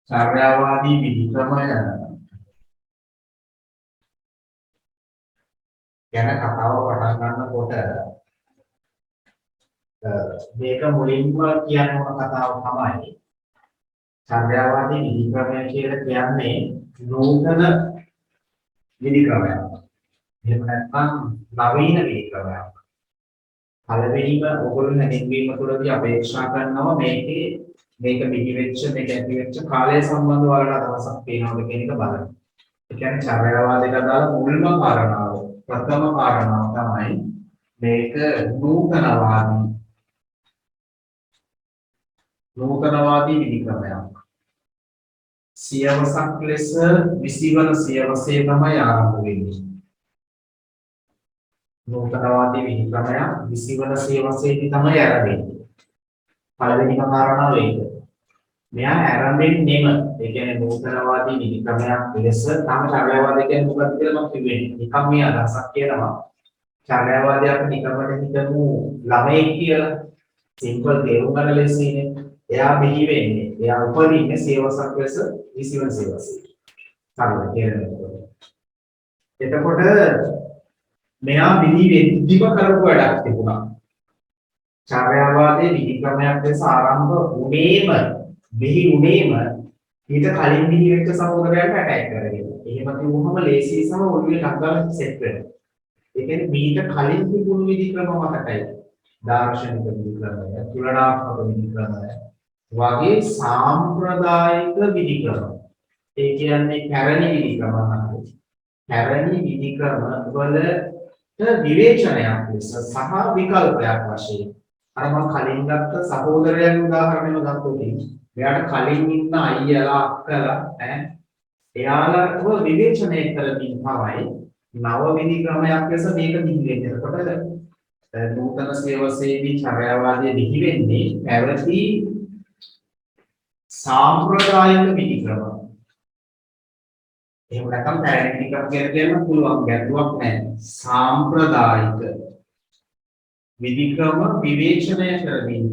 චර්යාවාදී විධික්‍රමය ගැන කතාව පටන් ගන්නකොට මේක මුලින්ම කියන්න ඕන කතාව තමයි චර්යාවාදී විධික්‍රමය කියලා කියන්නේ නූතන විධික්‍රමයක්. එහෙම නැත්නම් නවීන විධික්‍රමයක්. පළවෙනිම ඔයගොල්ලෝ හැදින්වීම තුළදී අපේක්ෂා කරනවා මේක පිළිවෙච්ච මේක ඇතිවෙච්ච කාලය සම්බන්ධව වලට අදහසක් තියෙනවද කියන එක බලන්න. ඒ කියන්නේ චර්යාවාදයට අදාළ මුල්ම කාරණාව ප්‍රථම කාරණාව තමයි මේක නූතනවාදී විධික්‍රමයක්. සියවසක් ලෙස 20 වන සියවසේ තමයි ආරම්භ වෙන්නේ. නූතනවාදී විධික්‍රමයක් 20 වන සියවසේදී තමයි ආරම්භ වෙන්නේ. පළවෙනිම කාරණාව ඒක. මෙයා ආරම්භෙන්නේම ඒ කියන්නේ නූතනවාදී විධික්‍රමයක් ලෙස තම චර්යාවාදී කියන්නේ මොකක්ද කියලා මම කිව්වේ. නිකම් මේ අදහසක් කියනවා. චර්යාවාදී අපි නිකම්ම හිතමු ළමයෙක් කියලා. සිම්පල් තේරුම් ගන්න ලෙසිනේ. එයා බිහි වෙන්නේ. එයා උපදින්නේ සියවසක් ලෙස 20 වන සියවසේ. සරල තේරෙනවද? එතකොට මෙයා බිහි වෙද්දිම කරපු වැඩක් තිබුණා. චර්යාවාදී විධික්‍රමයක් ලෙස ආරම්භ වුණේම බිහි වුණේම ඊට කලින් බිහි වෙච්ච සහෝදරයන්ට ඇටැක් කරගෙන. එහෙම කිව්වම ලේසි සම ඔළුවේ ටක්ගාලා සෙට් වෙනවා. ඒ කියන්නේ මීට කලින් තිබුණු විධික්‍රම මතකයි. දාර්ශනික විධික්‍රමය, තුලනාත්මක විධික්‍රමය වගේ සාම්ප්‍රදායික විධික්‍රම. ඒ කියන්නේ පැරණි විධික්‍රම තමයි. පැරණි විධික්‍රම වලට විවේචනයක් ලෙස සහ විකල්පයක් වශයෙන් අර මම කලින් ගත්ත සහෝදරයන් උදාහරණයක් ගත්තොත් එයාට කලින් ඉන්න අයියලා අක්කලා එයාලව විවේචනය කරමින් තමයි නව විධික්‍රමයක් ලෙස මේක දිවිවෙන්නේ. එතකොට නූතන සේවසේදී චර්යාවාදයේ දිවි වෙන්නේ පැවති සාම්ප්‍රදායික විධික්‍රම. එහෙම නැත්නම් පැරණි විධික්‍රම කියලා කියන්න පුළුවන් ගැටලුවක් නැහැ. සාම්ප්‍රදායික විධික්‍රම විවේචනය කරමින්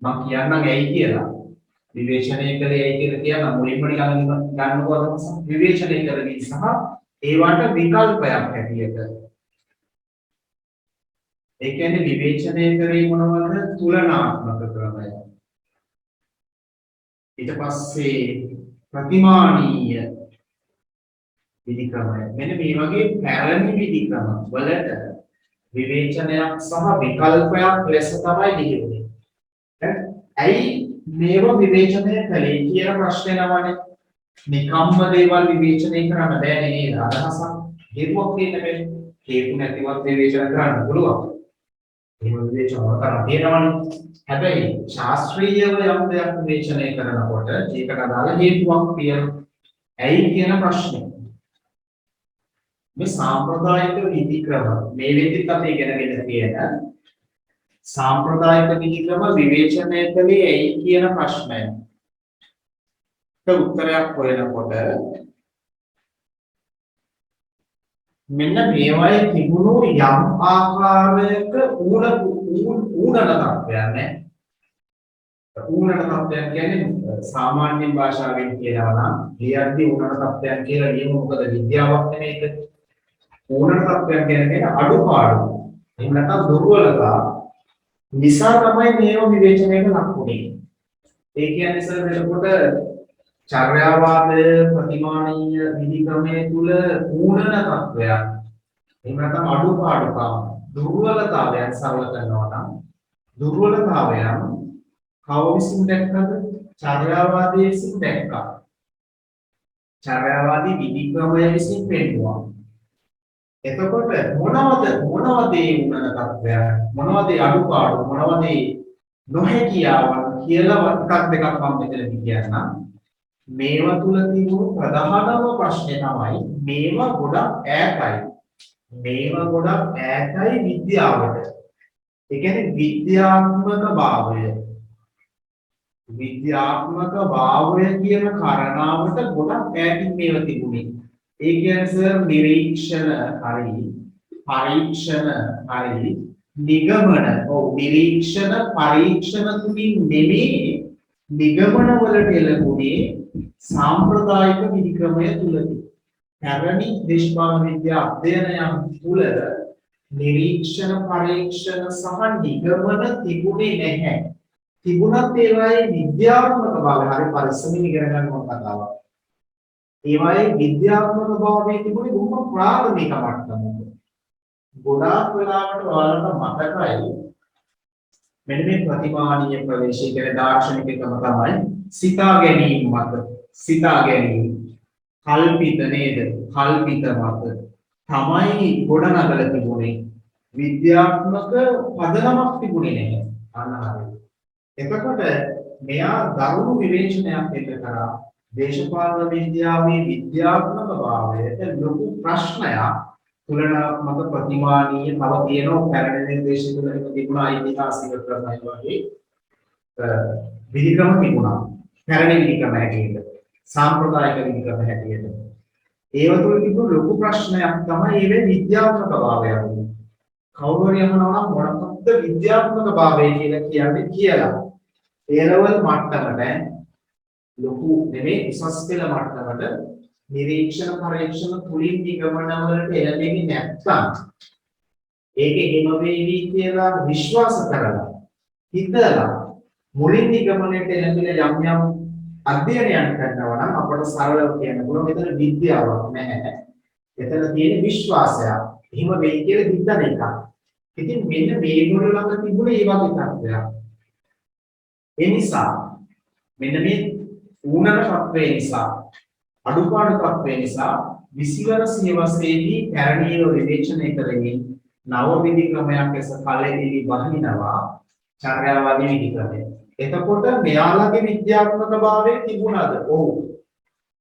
මම කියන්නම් ඇයි කියලා. විවේචනය කළේ ඇයි කියලා කියන මුලින්ම ගන්නකොට අදහස විවේචනය කරමින් සහ ඒවට විකල්පයක් හැටියට. ඒ කියන්නේ විවේචනය කරේ මොනවද? තුලනාත්මක ක්‍රමය. ඊට පස්සේ ප්‍රතිමානීය විධික්‍රමය. මෙන්න මේ වගේ පැරණි විධික්‍රම වලට විවේචනයක් සහ විකල්පයක් ලෙස තමයි දිගෙන්නේ. ඇයි මේව විවේචනය කළේ කියන ප්‍රශ්නේ නවනේ. නිකම්ම දේවල් විවේචනය කරන්න බෑ නේද? අදහසක් හේතුවක් තියෙන්නේ. හේතු නැතිවත් විවේචන කරන්න පුළුවන්. එහෙම විවේචන කරන්න තියෙනවනේ. හැබැයි ශාස්ත්‍රීයව යම් දෙයක් විවේචනය කරනකොට ඒකට අදාළ හේතුවක් තියෙනවා. ඇයි කියන ප්‍රශ්නේ. මේ සාම්ප්‍රදායික විධික්‍රම මේ වෙද්දිත් අපි ඉගෙනගෙන තියෙන සාම්ප්‍රදායික විධික්‍රම විවේචනය කළේ ඇයි කියන ප්‍රශ්නයට උත්තරයක් හොයනකොට මෙන්න මේවයි තිබුණු යම් ආකාරයක ඌනන තත්ත්වයක් නේ. ඌනන තත්ත්වයක් කියන්නේ සාමාන්‍ය භාෂාවෙන් කියනවා නම් ලියද්දී ඌනන තත්ත්වයක් කියලා ලියමු. මොකද විද්‍යාවක් නෙමේක. ඌනන තත්ත්වයක් කියන්නේ අඩුපාඩු. එහෙම නැත්නම් දුර්වලතා නිසා තමයි මේව විවේචනයට ලක් වුනේ. ඒ කියන්නේ සර් එතකොට චර්යාවාදය ප්‍රතිමානීය විධික්‍රමයේ තුල ඌනන තත්ත්වයක්. එහෙම නැත්නම් අඩුපාඩුකම් දුර්වලතාවයන් සරල කරනවා නම් දුර්වලතාවයන් කව විසින් දැක්කද? චර්යාවාදයේ විසින් දැක්කා. චර්යාවාදී විධික්‍රමය විසින් පෙන්වුවා. එතකොට මොනවද ඒ ඌනන තත්ත්වයක්? මොනවද අඩුපාඩු? මොනවද නොහැකියාවන් කියලා එකක් දෙකක් මම මෙතනදී කියන්නම්. මේවා තුල තිබුණු ප්‍රධානම ප්‍රශ්නේ තමයි මේවා ගොඩක් ඈතයි. මේවා ගොඩක් ඈතයි විද්‍යාවට. ඒ කියන්නේ විද්‍යාත්මක භාවය කියන කාරණාවට ගොඩක් ඈතින් මේවා තිබුණේ. ඒ කියන්නේ සර් නිරීක්ෂණ හරි පරීක්ෂණ හරි නිගමන. ඔව් නිරීක්ෂණ පරීක්ෂණ තුලින් නෙමෙයි නිගමන වලට එළඹුණේ සාම්ප්‍රදායික විධික්‍රමය තුලදී. පැරණි දේශපාලන විද්‍යා අධ්‍යයනයන් තුල නිරීක්ෂණ පරීක්ෂණ සහ නිගමන තිබුණේ නැහැ. තිබුණත් ඒවායේ විද්‍යාත්මක භාවය හරි පරිස්සමින් ඉගෙන ගන්න ඕන කතාවක්. ඒවායේ විද්‍යාත්මක භාවය තිබුණේ බොහොම ප්‍රාථමික මට්ටමක. ගොඩාක් වෙලාවට ඔයාලට මතකයි මෙන්න මේ ප්‍රතිමානීය ප්‍රවේශය කියන දාර්ශනිකකම තමයි සිතා ගැනීම මත සිතා ගැනීම කල්පිත නේද කල්පිත මත තමයි ගොඩනගලා තිබුණේ විද්‍යාත්මක පදනමක් තිබුණේ නැහැ අනහරි. එතකොට මෙයා දරුණු විවේචනයක් එක්ක කරා දේශපාලන විද්‍යාවේ විද්‍යාත්මක භාවයට ලොකු ප්‍රශ්නයක් තුලනාත්මක ප්‍රතිමානීය තව තියෙනවා පැරණි නිර්දේශ තුල තිබුණා ඓතිහාසික ක්‍රමය වගේ විධික්‍රම තිබුණා පැරණි විධික්‍රම හැටියට සාම්ප්‍රදායික විධික්‍රම හැටියට ඒව තුල තිබුණු ලොකු ප්‍රශ්නයක් තමයි ඒ විද්‍යාත්මක භාවය. කවුරු හරි අහනවා නම් මොනවද විද්‍යාත්මක භාවය කියලා කියලා ඒ ලෙවල් මට්ටමට ලොකු නෙමෙයි උසස් පෙළ මට්ටමට නිරීක්ෂණ පරීක්ෂණ තුලින් නිගමන වලට එළඹෙන්නේ නැත්නම් ඒක එහෙම වෙවි කියලා විශ්වාස කරලා හිතලා මුලින් නිගමනයට එළඹිලා යම් යම් අධ්‍යයනයන් කරනවා නම් අපට සරලව කියන්න පුළුවන් මෙතන විද්‍යාවක් නැහැ. එතන තියෙන විශ්වාසයක්. එහෙම වෙයි කියලා හිතන එකක්. ඉතින් මෙන්න මේගොල්ලෝ ළඟ තිබුණේ ඒ වගේ තත්ත්වයක්. ඒ නිසා මෙන්න මේ ඌනන තත්ත්වය නිසා අඩුපාඩු තත්ත්වය නිසා 20 වන සියවසේදී පැරණිව විවේචනය කරමින් නව විධික්‍රමයක් ලෙස කලෙදී වහිනවා චර්යාවාදී විධික්‍රමය. එතකොට මෙයාලගේ විද්‍යාත්මක භාවය තිබුණාද? ඔව්.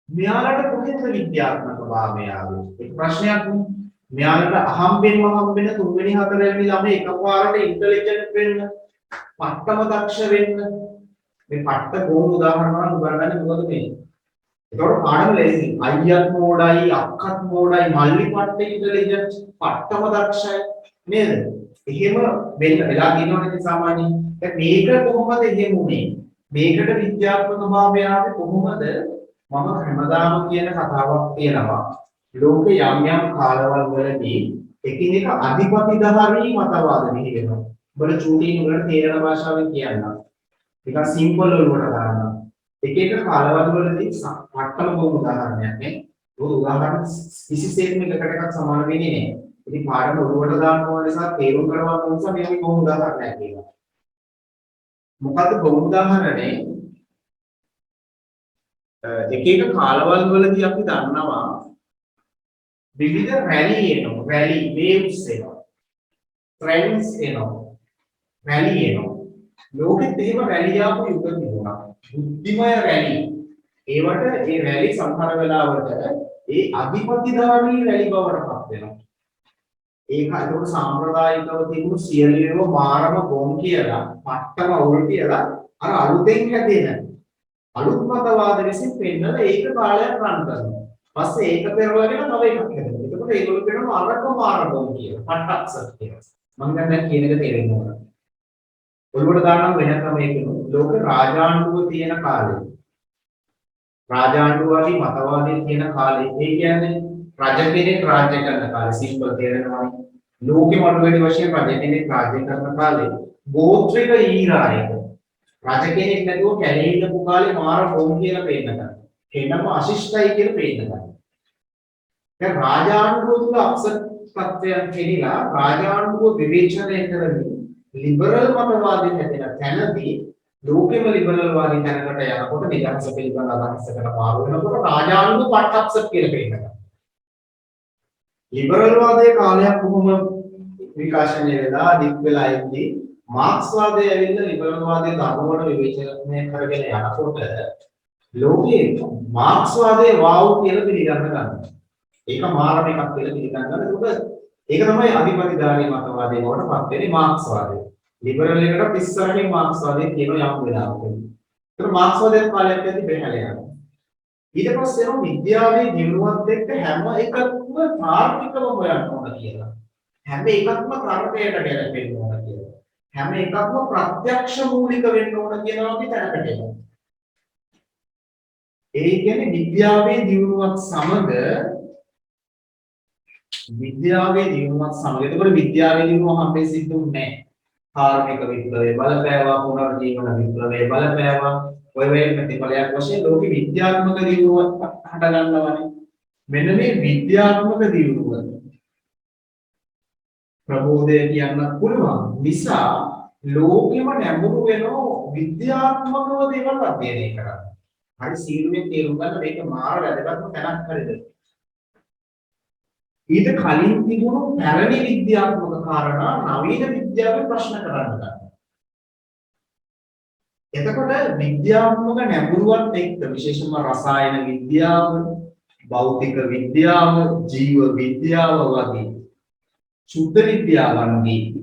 මෙයාලට කොහෙන්ද විද්‍යාත්මක භාවය ආවේ? ඒක ප්‍රශ්නයක් නේ. මෙයාලට අහම්බෙන තුන්වෙනි හතරවෙනි ළමයි එකපාරට ඉන්ටෙලිජන්ට් වෙන්න, පට්ටම දක්ෂ වෙන්න. මේ පට්ට ගෝණ උදාහරණ වලින් උගන්වන්නේ මොකද මේ? ඒතකොට පාඩම ලේසි. අයියත් මෝඩයි, අක්කත් මෝඩයි, මල්ලි පට්ට ඉන්ටෙලිජන්ට්, පට්ටම දක්ෂයි නේද? එහෙම වෙලා තියෙනවනේ සාමාන්‍යයෙන්. දැන් මේක කොහොමද එහෙම උනේ? මේකට විද්‍යාත්මක භාවය ආවේ කොහොමද? මම හැමදාම කියන කතාවක් තියෙනවා. ලෝකේ යම් යම් කාලවල වලදී එකිනෙක අධිපතිධාරී මතවාද මෙහි වෙනවා. ඔබට චූටි නුගලට තේරෙන භාෂාවෙන් කියන්න. ඒක සිම්පල් වලට දාන්න. එක එක කාලවල වලදී පට්ටම බොහොම උදාහරණයක් නේ. ඒක උදාහරණ කිසිසේත්ම එකකට එකක් සමාන වෙන්නේ නැහැ. ඉතින් පාඩම ඔළුවට දාන්න ඕන නිසා තේරුම් කරගන්න ඕන නිසා මේක බොහොම උදාහරණයක් කියනවා. මොකද බොහොම උදාහරණේ එක එක කාලවල වලදී අපි දන්නවා විවිධ රැලි එනවා. රැලි වේව්ස් එනවා. ට්‍රෙන්ඩ්ස් එනවා. රැලි එනවා. ලෝකෙත් එහෙම රැලි ආපු යුග තිබුණා. බුද්ධිමය රැලි. ඒවට ඒ රැලි සමහර වෙලාවට ඒ අධිපතිධාරී රැලි බවට පත් වෙනවා. ඒක ඒක සාම්ප්‍රදායිකව තිබුණු සියලුම මාරම ගොන් කියලා, පට්ටම අවුල් කියලා අර අලුතෙන් හැදෙන අලුත් මතවාද විසින් පෙන්නන ඒක කාලයක් රන් කරනවා. පස්සේ ඒක පෙරවගෙන තව එකක් හැදෙනවා. එතකොට ඒගොල්ලෝ කියනවා අරක මාරම ගොන් කියලා. පට්ටක්සත් කියලා. මම දැන් කියන එක තේරෙන්න ඕන. ඔළුවට දාන්නම් වෙන ක්‍රමයක ලෝක රාජාණ්ඩුව තියෙන කාලේ රාජාණ්ඩුවාදී මතවාදී තියෙන කාලේ ඒ කියන්නේ රජ කෙනෙක් රාජ්‍ය කරන කාලේ සිම්පල් තේරෙනවා ලෝකෙ මොළවෙඩි වශයෙන් රජ කෙනෙක් රාජ්‍ය කරන කාලේ ගෝත්‍රික ඊරායක රජ කෙනෙක් නැතුව කැලේ ඉඳපු කාලේ මාර රෝම් කියලා පේන්න ගන්නවා එන්නම අශිෂ්ටයි කියලා පේන්න ගන්නවා දැන් රාජාණ්ඩුව තුල අපසත් තත්ත්වයන් කෙනිලා රාජාණ්ඩුව විවේචනය කරමින් ලිබරල් මතවාදී හැදෙන තැනදී ලෝකෙම ලිබරල් වාදී තැනකට යනකොට නිදහස පිළිබඳ අදහසකට මාරු වෙනකොට රාජාණ්ඩුව පට්ටක්සත් කියලා පේනවා. ලිබරල් වාදයේ කාලයක් කොහොම විකාශනය වෙලා දික් වෙලා ඉඳි මාක්ස් වාදයේ ඇවිල්ලා ලිබරල් වාදයේ ධර්මවල විවේචනය කරගෙන යනකොට ලෝකේ මාක්ස් වාදයේ වාව් කියලා පිළිගන්න ගන්නවා. ඒක මාරම එකක් කියලා පිළිගන්නවා. ඒක තමයි අධිපතිධාරී මතවාදයේ වලට පත් වෙන්නේ මාක්ස් වාදය. ලිබරල් එකට ඉස්සරහින් මාක්ස් වාදයේ තියෙන යම් වෙලාවක. ඒක මාක්ස් වාදයේ කාලයක් ඇති බෙහෙල යනවා. ඊට පස්සේ එනවා විද්‍යාවේ දිනුවත් එක්ක හැම එකක්ම තාර්කිකව හොයන්න ඕන කියලා. හැම එකක්ම තර්කයට ගැලපෙන්න ඕන කියලා. හැම එකක්ම ප්‍රත්‍යක්ෂ මූලික වෙන්න ඕන කියනවා අපි තැනකට එනවා. ඒ කියන්නේ විද්‍යාවේ දියුණුවත් සමග එතකොට විද්‍යාවේ දියුණුව හැමෙන්නේ සිද්ධුන්නේ නැහැ. කාර්මික විප්ලවය බලපෑවා, පුනර්ජීවන විප්ලවය බලපෑවා. ඔය වේ ප්‍රතිඵලයක් වශයෙන් ලෝක විද්‍යාත්මක දියුණුවක් හට ගන්නවානේ. මෙන්න මේ විද්‍යාත්මක දියුණුව ප්‍රබෝධය කියන්න පුළුවන් නිසා ලෝකෙම නැඹුරු වෙනෝ විද්‍යාත්මකව දේවල් අධ්‍යයනය කරන්න. හරි සීලුවේ තේරුම් ගන්න මේක මාර වැදගත්ම තැනක් හරිද? ඊට කලින් තිබුණු පැරණි විද්‍යාත්මක කාරණා නවීන විද්‍යාවේ ප්‍රශ්න කරන්න ගන්නවා. එතකොට විද්‍යාත්මක නැඹුරුවත් එක්ක විශේෂයෙන්ම රසායන විද්‍යාව, භෞතික විද්‍යාව, ජීව විද්‍යාව වගේ ශුද්ධ විද්‍යාවන්ගේ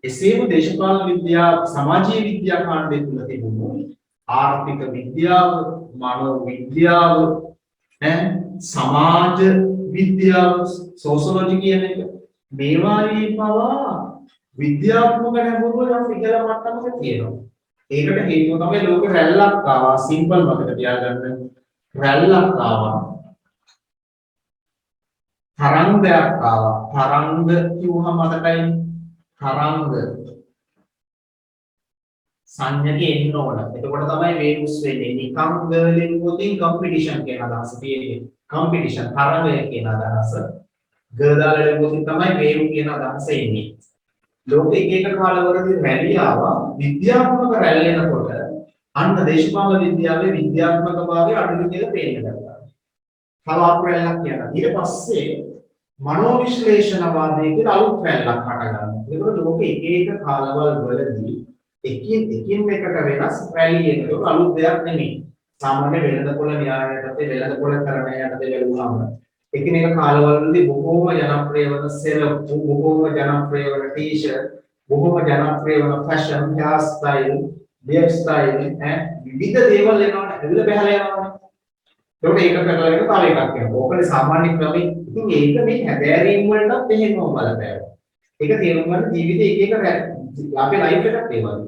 එසේම දේශපාලන විද්‍යාව, සමාජීය විද්‍යා කාණ්ඩය තුල තිබුණු ආර්ථික විද්‍යාව, මනෝ විද්‍යාව, සමාජ විද්‍යාව, සෝෂියොලොජි කියන එක මේවායේ පවා විද්‍යාත්මක නැඹුරුව නම් ඉහළ මට්ටමක තියෙනවා. ඒකට හේතුව තමයි ලෝක රැල්ලක් ආවා. සිම්පල් මතක තියාගන්න. රැල්ලක් ආවා. තරංගයක් ආවා. තරංග කිව්වම මතකයි. තරංග සංඥකේ එන්න ඕන. එතකොට තමයි වේව්ස් වෙන්නේ. නිකම් වලින් පොතින් කම්පිටිෂන් කියන අදහස තියෙන්නේ. කම්පිටිෂන් තරංගය කියන අදහස. ගදාලෙන් පොතින් තමයි වේව් කියන අදහස එන්නේ. ලෝකයේ එක කාලවලදී රැලි ආවා. විද්‍යාත්මක රැලි එනකොට අන්න දේශපාලන විද්‍යාවේ විද්‍යාත්මකභාවය අඩු කියලා පේන්න ගත්තා. කලාප රැල්ලක් කියනවා. ඊට පස්සේ මනෝ විශ්ලේෂණවාදයේ කියලා අලුත් රැල්ලක් හටගන්නවා. ඒකවල ලෝකයේ එක කාලවල වලදී එකින් එකට වෙනස් රැලි එනකොට අලුත් දෙයක් නෙමෙයි. සාමාන්‍ය වෙළඳපොළ න්‍යායයටත් වෙළඳපොළ කරණයටත් වෙලුවාම එකිනෙක කාලවලදී බොහෝම ජනප්‍රිය වන සෙරප්පු, බොහෝම ජනප්‍රිය වන ටී-ෂර්ට්, බොහෝම ජනප්‍රිය වන fashion, hair style, beer style විවිධ දේවල් එනවනේ. එවිල බහලා යනවනේ. ඒකට ඒක කරලා තව එකක් එනවා. ඕකනේ සාමාන්‍ය ක්‍රමයි. ඉතින් ඒක මේ හැදෑරීම් වලටත් එහෙමම බලපෑවා. ඒක තේරුම් ගන්න ජීවිතේ එක අපේ ලයිෆ් එකත් ඒ වගේ.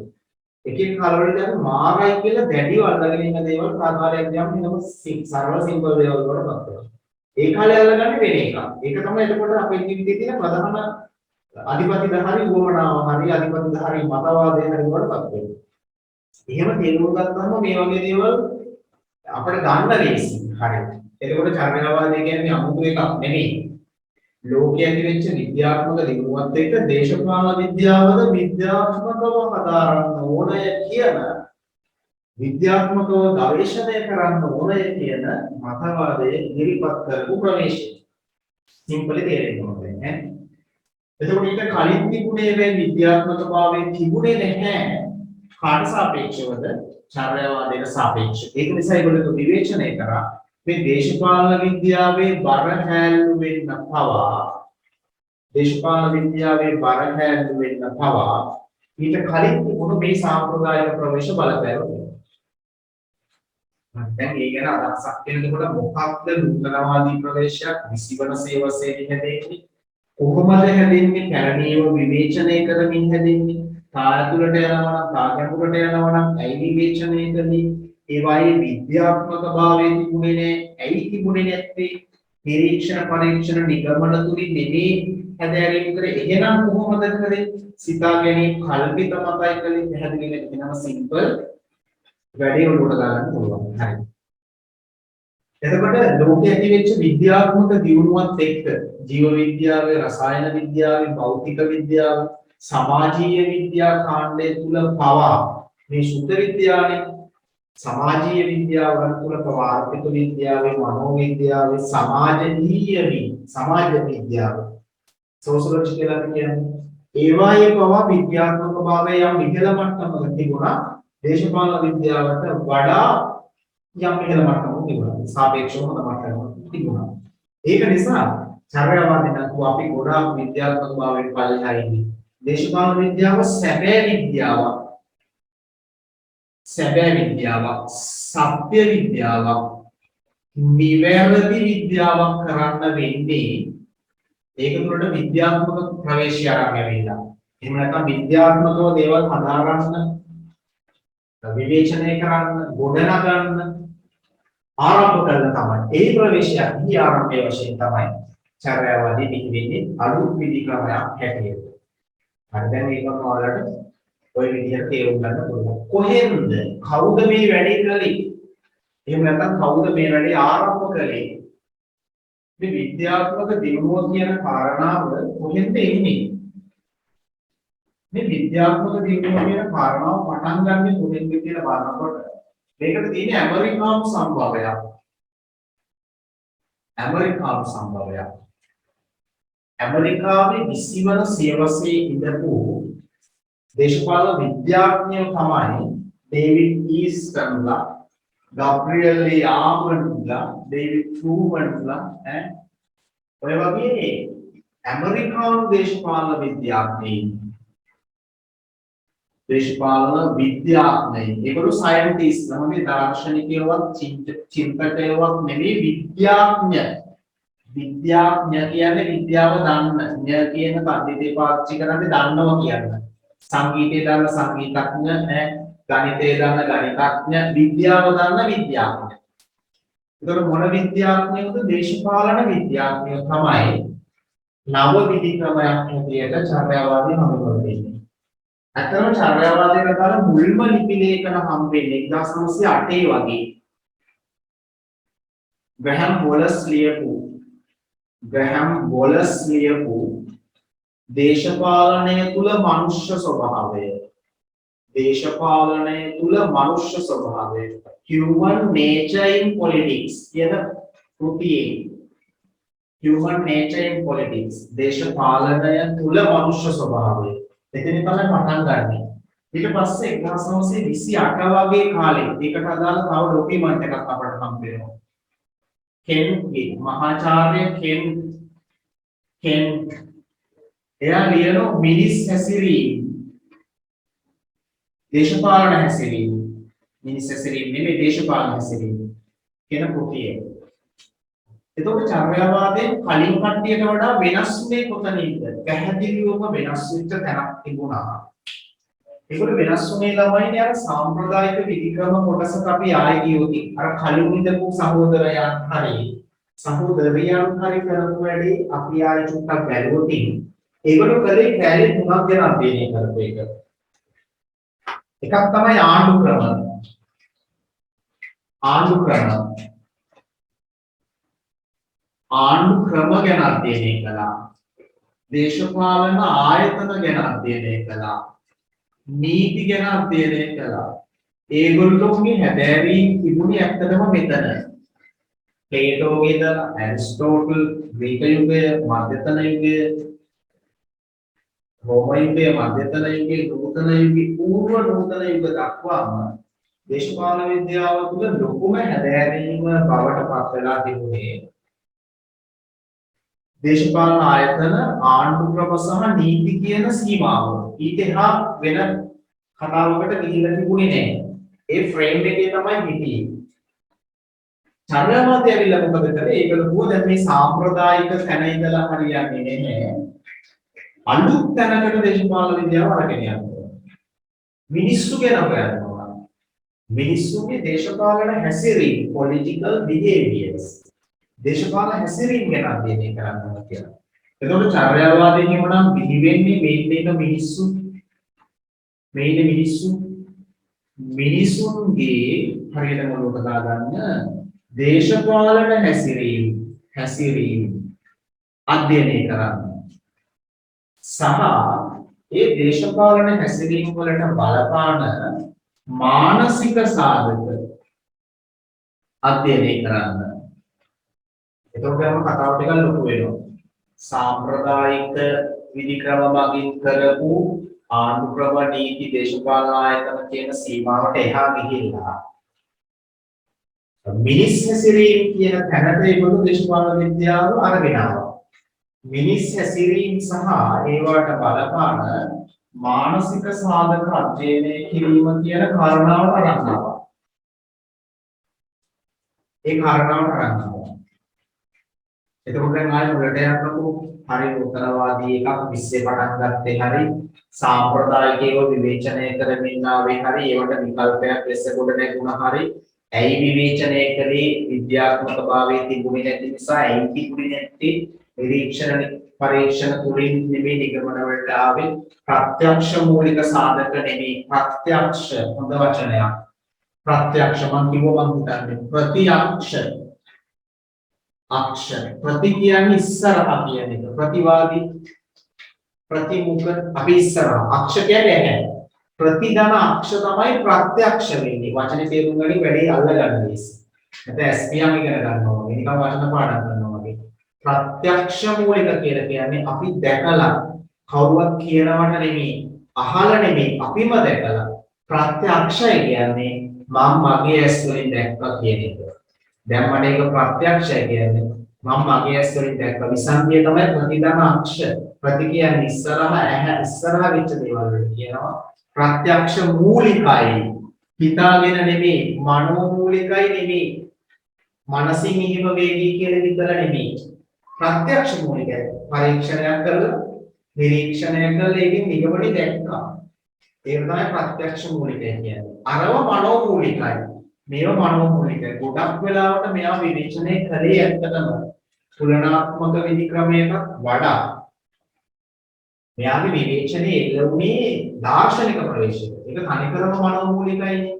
එක කාලවලදී අපි මාරයි කියලා දැඩිව අල්ලගෙන ඉන්න දේවල් කාර්යාලයක් ගියාම එනම සරල සිම්පල් දේවල් වලට පත් වෙනවා. ඒ කාලේ අල්ලගන්නේ වෙන එකක්. ඒක තමයි එතකොට අපේ ජීවිතයේ තියෙන ප්‍රධාන අධිපතිධාරී වුවමනාව හරි අධිපතිධාරී මතවාදය හරි වලටපත් වෙනවා. එහෙම තේරුම් ගත්තාම මේ වගේ දේවල් අපිට ගන්න ලේසි. හරි. එතකොට චර්යාවාදය කියන්නේ අමුතු එකක් නෙමෙයි. ලෝකයේ ඇති වෙච්ච විද්‍යාත්මක දියුණුවත් එක්ක දේශපාලන විද්‍යාවද විද්‍යාත්මකව හදාරන්න ඕනය කියන විද්‍යාත්මකව ගවේෂණය කරන්න ඕනය කියන මතවාදයේ ඉදිරිපත් කරපු ප්‍රවේශය. සිම්පලි තේරෙන්න ඕනේ නේ. එතකොට ඊට කලින් තිබුණේ මේ විද්‍යාත්මකභාවයේ තිබුණේ නැහැ. කාට සාපේක්ෂවද? චර්යාවාදයට සාපේක්ෂව. ඒක නිසා ඒගොල්ලෝ විවේචනය කරා මේ දේශපාලන විද්‍යාවේ බර හැල්ලු වෙන්න පවා ඊට කලින් තිබුණු මේ සාම්ප්‍රදායික ප්‍රවේශ බලපෑම. දැන් ඒ ගැන අදහසක් දෙනකොට මොකක්ද නූතනවාදී ප්‍රවේශයක් විසිවන සේවසේදී හැදෙන්නේ? කොහොමද හැදෙන්නේ? පැරණියව විවේචනය කරමින් හැදෙන්නේ? තාතුලට යනවා නම් තාගැඹුරට යනවා නම් ඇයි විවේචනය කරන්නේ? ඒ වගේ විද්‍යාත්මක භාවයේ තිබුණේ නැහැ. ඇයි තිබුණේ නැත්තේ? නිරීක්ෂණ පරීක්ෂණ නිගමන තුලින් නෙමෙයි හැදෑරීම් කරේ. එහෙනම් කොහොමද කරේ? සිතා ගැනීම කල්පිත මතයි කලේ පැහැදිලි වෙනවා. සිම්පල් වැඩේ උඩට දාගන්න පුළුවන්. හරි. එතකොට ලෝකයේ ඇති වෙච්ච විද්‍යාත්මක දියුණුවත් එක්ක ජීව විද්‍යාවේ, රසායන විද්‍යාවේ, භෞතික විද්‍යාව, සමාජීය විද්‍යා කාණ්ඩය තුල පවා මේ ශුද්ධ විද්‍යාවේ සමාජීය විද්‍යාවන් තුල පවා ආර්ථික විද්‍යාවේ, මනෝ විද්‍යාවේ, සමාජ විද්‍යාව සෝෂියොලොජි කියලා කියන්නේ ඒවායේ පවා විද්‍යාත්මක භාවය යම් ඉහළ මට්ටමක තිබුණා. දේශපාලන විද්‍යාවට වඩා යම් ඉහළ මට්ටමක තිබුණා. සාපේක්ෂව හොඳ මට්ටමක තිබුණා. ඒක නිසා චර්යාවාදීන් අපි ගොඩාක් විද්‍යාත්මක භාවයෙන් පල්ලෙහා ඉන්නේ. දේශපාලන විද්‍යාව සැබෑ විද්‍යාවක්, සත්‍ය විද්‍යාවක්, නිවැරදි විද්‍යාවක් කරන්න වෙන්නේ ඒක තුළට විද්‍යාත්මක ප්‍රවේශය ආරම්භ වෙලා. එහෙම නැත්නම් විද්‍යාත්මකව දේවල් හදාගන්න විවේචනය කරන්න, ගොඩනගන්න ආරම්භ කරන තමයි. ඒ ප්‍රවේශය ඉහි ආරම්භයේ වශයෙන් තමයි චර්යාවාදී පිළිවෙන්නේ අලුත් විධි ක්‍රමයක් හැටියට. හරි දැන් මේක ඔයාලට ඔය විදිහට තේරුම් ගන්න පුළුවන්. කොහෙන්ද කවුද මේ වැඩේ කළේ? එහෙම නැත්නම් කවුද මේ වැඩේ ආරම්භ කළේ? මේ විද්‍යාත්මක දියුණුව කියන කාරණාව කොහෙන්ද එන්නේ? මේ විද්‍යාත්මක දියුණුව කියන කාරණාව පටන් ගන්න කොහෙන්ද කියලා බලනකොට මේකට තියෙන ඇමරිකානු සම්භවයක්. ඇමරිකානු සම්භවයක්. ඇමරිකාවේ 20 වන සියවසේ ඉඳපු දේශපාලන විද්‍යාඥයෝ තමයි ඩේවිඩ් ඊස්ටන්ලා, ගබ්‍රියල් ඒ ආමන්ඩ්ලා, ඩේවිඩ් ට්‍රූමන්ලා ඔය වගේ ඇමරිකානු දේශපාලන විද්‍යාඥයෝ ඒගොල්ලෝ සයන්ටිස්ට් නමේ දාර්ශනිකයෝවත් චින්තකයෝවත් නෙවෙයි විද්‍යාඥ කියන්නේ විද්‍යාව දන්න ඥ කියන පද්ධතිය පාවිච්චි කරන්නේ දන්නවා කියන්නේ සංගීතය දන්න සංගීතඥ ගණිතය දන්න ගණිතඥ විද්‍යාව දන්න විද්‍යාඥ. ඒතකොට මොන විද්‍යාඥයෝද? දේශපාලන විද්‍යාඥයෝ තමයි නව විධි ක්‍රමයක් හැටියට චර්යාවාදී හඳුන්වන්නේ. අතන චර්යාවාදයේ කතාව මුල්ම ලිපි ලේඛන හම්බෙන්නේ 1908 වගේ. ග්‍රැහම් බෝලස් ලියපු දේශපාලනය තුල මනුෂ්‍ය ස්වභාවය human nature in politics කියන කෘතියේ human nature in politics දේශපාලනය තුල මනුෂ්‍ය ස්වභාවය එතනින් තමයි පටන් ගන්නෙ. ඊට පස්සේ 1928 වගේ කාලේ ඒකට අදාළ තව ડોකියුමන්ට් එකක් අපට හම්බ වෙනවා. කෙන්ගේ මහාචාර්ය කෙන් එයා ලියන මිනිස් හැසිරීම දේශපාලන හැසිරීම මිනිස් හැසිරීම නෙමෙයි දේශපාලන හැසිරීම කියන කෘතිය. එතකොට චර්යාවාදයෙන් කලින් කට්ටියට වඩා වෙනස් මේ කොතනින්ද? පැහැදිලිවම වෙනස් වෙච්ච තැනක් තිබුණා. ඒගොල්ලෝ වෙනස් වුණේ ළමයිනේ අර සාම්ප්‍රදායික විධික්‍රම කොටසට අපි ආයෙ ගියොත් අර කලින් ඉඳපු සහෝදරයන් හරි කරපු වැඩේ අපි ආයෙ චුට්ටක් බැලුවොත් ඒගොල්ලෝ කලේ කැලේ තුනක් ගැන අධ්‍යයනය කරපු එක. එකක් තමයි ආණ්ඩු ක්‍රම ගැන අධ්‍යයනය කළා. දේශපාලන ආයතන ගැන අධ්‍යයනය කළා. නීති ගැන අධ්‍යයනය කළා. ඒගොල්ලෝගේ හැදෑරීම් තිබුණේ ඇත්තටම මෙතන. ප්ලේටෝගේ ඉඳලා ඇරිස්ටෝටල්, ග්‍රීක යුගය, මධ්‍යතන යුගය, රෝම යුගය, මධ්‍යතන යුගය, නූතන යුගය, පූර්ව නූතන යුග දක්වාම දේශපාලන විද්‍යාව තුළ ලොකුම හැදෑරීම බවට පත් වෙලා තිබුණේ දේශපාලන ආයතන, ආණ්ඩු ක්‍රම සහ නීති කියන සීමාව. ඊට එහා වෙන කතාවකට ගිහිල්ලා තිබුණේ නැහැ. ඒ ෆ්‍රේම් එකේ තමයි හිටියේ. චර්යාවාදය ඇවිල්ලා මොකද කරේ? ඒකලුව දැන් මේ සාම්ප්‍රදායික තැන ඉඳලා හරියන්නේ නැහැ. අලුත් තැනකට දේශපාලන විද්‍යාව අරගෙන යනවා. මිනිස්සු ගැන හොයනවා. මිනිස්සුගේ දේශපාලන හැසිරීම, political behaviors. දේශපාලන හැසිරීම ගැන අධ්‍යයනය කරනවා කියලා. එතකොට චර්යාවාදයෙන් කියනවා නම් පිළිවෙන්නේ මේක මිනිසුන්ගේ හරියට මොනවද දාගන්න දේශපාලන හැසිරීම අධ්‍යයනය කරන්න. සහ ඒ දේශපාලන හැසිරීම වලට බලපාන මානසික සාධක අධ්‍යයනය කරන්න. එතකොට යන කතාව ටිකක් ලොකු වෙනවා. සාම්ප්‍රදායික විධික්‍රම මගින් කරපු ආණ්ඩු ක්‍රම නීති දේශපාලන ආයතන කියන සීමාවට එහා ගිහිල්ලා මිනිස් හැසිරීම කියන තැනට ඒගොල්ලෝ දේශපාලන විද්‍යාව අරගෙන ආවා. මිනිස් හැසිරීම සහ ඒවට බලපාන මානසික සාධක අධ්‍යයනය කිරීම කියන කාරණාවට අරන් ආවා. ඒ කාරණාවට අරන් ආවා. එතකොට දැන් ආයෙ මුලට යනකොට හරි උත්තරවාදී එකක් විශ්ේ පටන් ගත්තේ හරි සාම්ප්‍රදායිකව විවේචනය කරමින් ආවේ හරි ඒවට විකල්පයක් ලෙස කොට නැගුණා හරි ඇයි විවේචනය කළේ විද්‍යාත්මක භාවයේ තිබුණේ නැති නිසා ඇයි තිබුණේ නැති නිරීක්ෂණ පරීක්ෂණ තුලින් නෙමෙයි නිගමන වලට ආවේ ප්‍රත්‍යක්ෂ මූලික සාධක නෙමෙයි ප්‍රත්‍යක්ෂ හොඳ වචනයක් ප්‍රත්‍යක්ෂ මම කිව්වා මම හිතන්නේ ප්‍රතික්ෂ අක්ෂ ප්‍රති කියන්නේ ඉස්සරහා කියන එක ප්‍රතිවාදී ප්‍රතිමුඛ අපි ඉස්සරහා අක්ෂ කියන්නේ ඇහැ ප්‍රතිදන අක්ෂ තමයි ප්‍රත්‍යක්ෂ වෙන්නේ වචනේ තේරුම් ගන්න වැඩි අල්ල ගන්න දෙයක්. නැත්නම් SPM ඉගෙන ගන්නවා වගේ නිකන් වචන පාඩම් කරනවා වගේ. ප්‍රත්‍යක්ෂ මූලික කියලා කියන්නේ අපි දැකලා කවුරුවත් කියනවට නෙමෙයි අහලා නෙමෙයි අපිම දැකලා ප්‍රත්‍යක්ෂය කියන්නේ මම මගේ ඇස් වලින් දැක්කා කියන එක. දැන් මට ඒක ප්‍රත්‍යක්ෂය කියන්නේ මම මගේ ඇස් වලින් දැක්ක විසන්දිය තමයි ප්‍රතිදම අක්ෂ ප්‍රති කියන්නේ ඉස්සරහා ඇහැ ඉස්සරහා වෙච්ච දේවල් වලට කියනවා ප්‍රත්‍යක්ෂ මූලිකයි හිතාගෙන නෙමෙයි මනෝ මූලිකයි නෙමෙයි මනසින් හිම වේගී කියලා විතර නෙමෙයි ප්‍රත්‍යක්ෂ මූලිකයි පරීක්ෂණයක් කරලා නිරීක්ෂණය කරලා ඒකෙන් නිගමනය දැක්කා ඒක තමයි ප්‍රත්‍යක්ෂ මූලිකයි කියන්නේ අරව මනෝ මූලිකයි මේව මනෝමූලිකයි. ගොඩක් වෙලාවට මෙයා විවේචනය කළේ ඇත්තටම තුලනාත්මක විධි ක්‍රමයකට වඩා. මෙයාගේ විවේචනයේ එළවුනේ දාර්ශනික ප්‍රවේශයක. ඒක තනිකරම මනෝමූලිකයිනේ.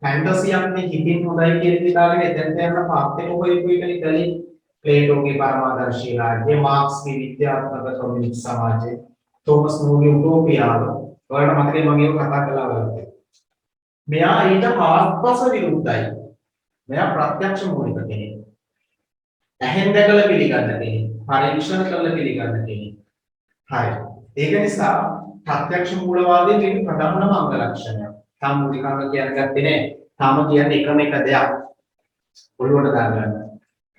ෆැන්ටසියක්නේ හිතින් හොඳයි කියලා හිතාගෙන එතෙන්ට යන පාත් එක හොයපු එකනේ කලේ. ප්ලේටෝගේ පරමාදර්ශී රාජ්‍ය, මාක්ස්ගේ විද්‍යාත්මක කම්යුනිස්ට් සමාජය, තෝමස් මෝර්ගේ උටෝපියාව. ඔයාලට මතකයි මම ඒක කතා කළා වගේ. මෙයා ඊට හාත්පස විරුද්ධයි. මෙයා ප්‍රත්‍යක්ෂ මූලික කෙනෙක්. ඇහෙන් දැකලා පිළිගන්න කෙනෙක්. පරීක්ෂණ කරලා පිළිගන්න කෙනෙක්. හරි. ඒක නිසා ප්‍රත්‍යක්ෂ මූලවාදයේ මේක ප්‍රධානම අංග ලක්ෂණයක්. තාම මූලිකාංග කියන්නේ ගත්තේ නැහැ. තාම කියන්නේ එකම එක දෙයක්. ඔළුවට දාගන්න.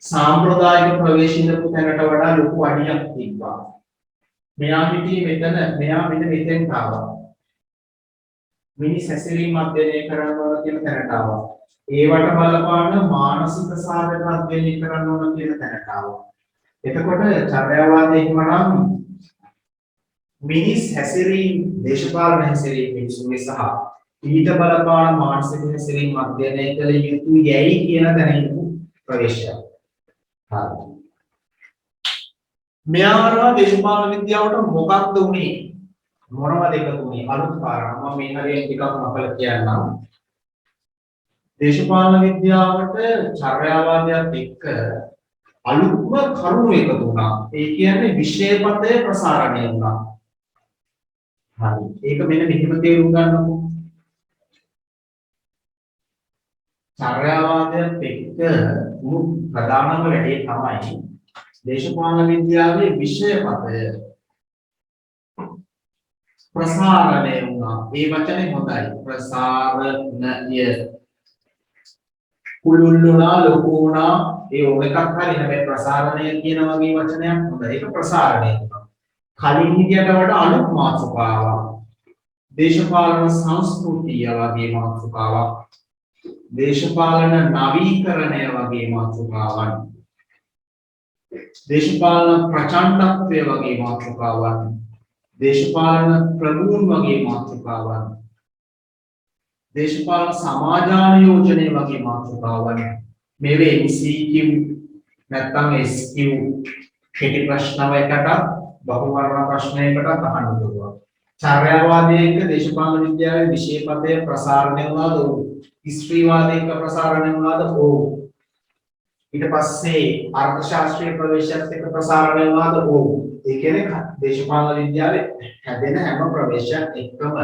සාම්ප්‍රදායික ප්‍රවේශිත තැනට වඩා ලොකු අඩියක් තිබ්බා. මෙයා හිටියේ මෙතන, මෙයා මෙතෙන් ආවා. මිනිස් හැසිරීම අධ්‍යයනය කරන්න ඕන කියන තැනට ආවා. ඒවට බලපාන මානසික සාධක අධ්‍යයනය කරන්න ඕන කියන තැනට ආවා. එතකොට චර්යාවාදයේ හිමනම් මිනිස් හැසිරීම, දේශපාලන හැසිරීම මිනිසුන්ගේ සහ ඊට බලපාන මානසික හැසිරීම අධ්‍යයනය කළ යුතු යැයි කියන තැනින් ප්‍රවේශයක්. හරි. මෙයාලා දේශපාලන විද්‍යාවට මොකක්ද උනේ? මොනවද එකතු වුනේ අලුත් කාරණා මම මේ හරියට ටිකක් මතක කියන්නම් දේශපාලන විද්‍යාවට චර්යාවාදයක් එක්ක අලුත්ම කරුණු එකතු වුණා ඒ කියන්නේ විෂයපතය ප්‍රසාරණය වුණා හරි ඒක මෙන්න මෙහෙම තේරුම් ගන්නකො චර්යාවාදයක් එක්ක ප්‍රධානම වැඩේ තමයි දේශපාලන විද්‍යාවේ විෂයපතය ප්‍රසාරණය වුණා. ඒ වචනේ හොඳයි. ප්‍රසාරණය. කුළුල්ලුණා, ලොකුණා, ඒ ඕක එකක් හරි හැබැයි ප්‍රසාරණය කියන වගේ වචනයක් හොඳයි. ඒක ප්‍රසාරණය වුණා. කලින් හිටියට වඩා අලුත් මාතෘකාවක්. දේශපාලන සංස්කෘතිය වගේ මාතෘකාවක්. දේශපාලන නවීකරණය වගේ මාතෘකාවක්. දේශපාලන ප්‍රචණ්ඩත්වය වගේ මාතෘකාවක්. දේශපාලන ප්‍රගුණ වගේ මාතෘකාවන් දේශපාලන සමාජානුයෝජනය වගේ මාතෘකාවන් මේවේ MCQ නැත්නම් SQ කෙටි ප්‍රශ්න වලට බහුවර්ණ ප්‍රශ්නයකට අහන්න පුළුවන්. චර්යාවාදයේක දේශපාලන විද්‍යාවේ විෂයපතය ප්‍රසාරණය වුණාද? හිස්ටරිවාදයේක ප්‍රසාරණය වුණාද? ඔව්. ඊට පස්සේ අර්ථශාස්ත්‍රීය ප්‍රවේශයත් එක්ක ප්‍රසාරණය වුණාද? ඔව්. ඒ කියන්නේ දේශපාලන විද්‍යාවේ හැදෙන හැම ප්‍රවේශයක් එක්කම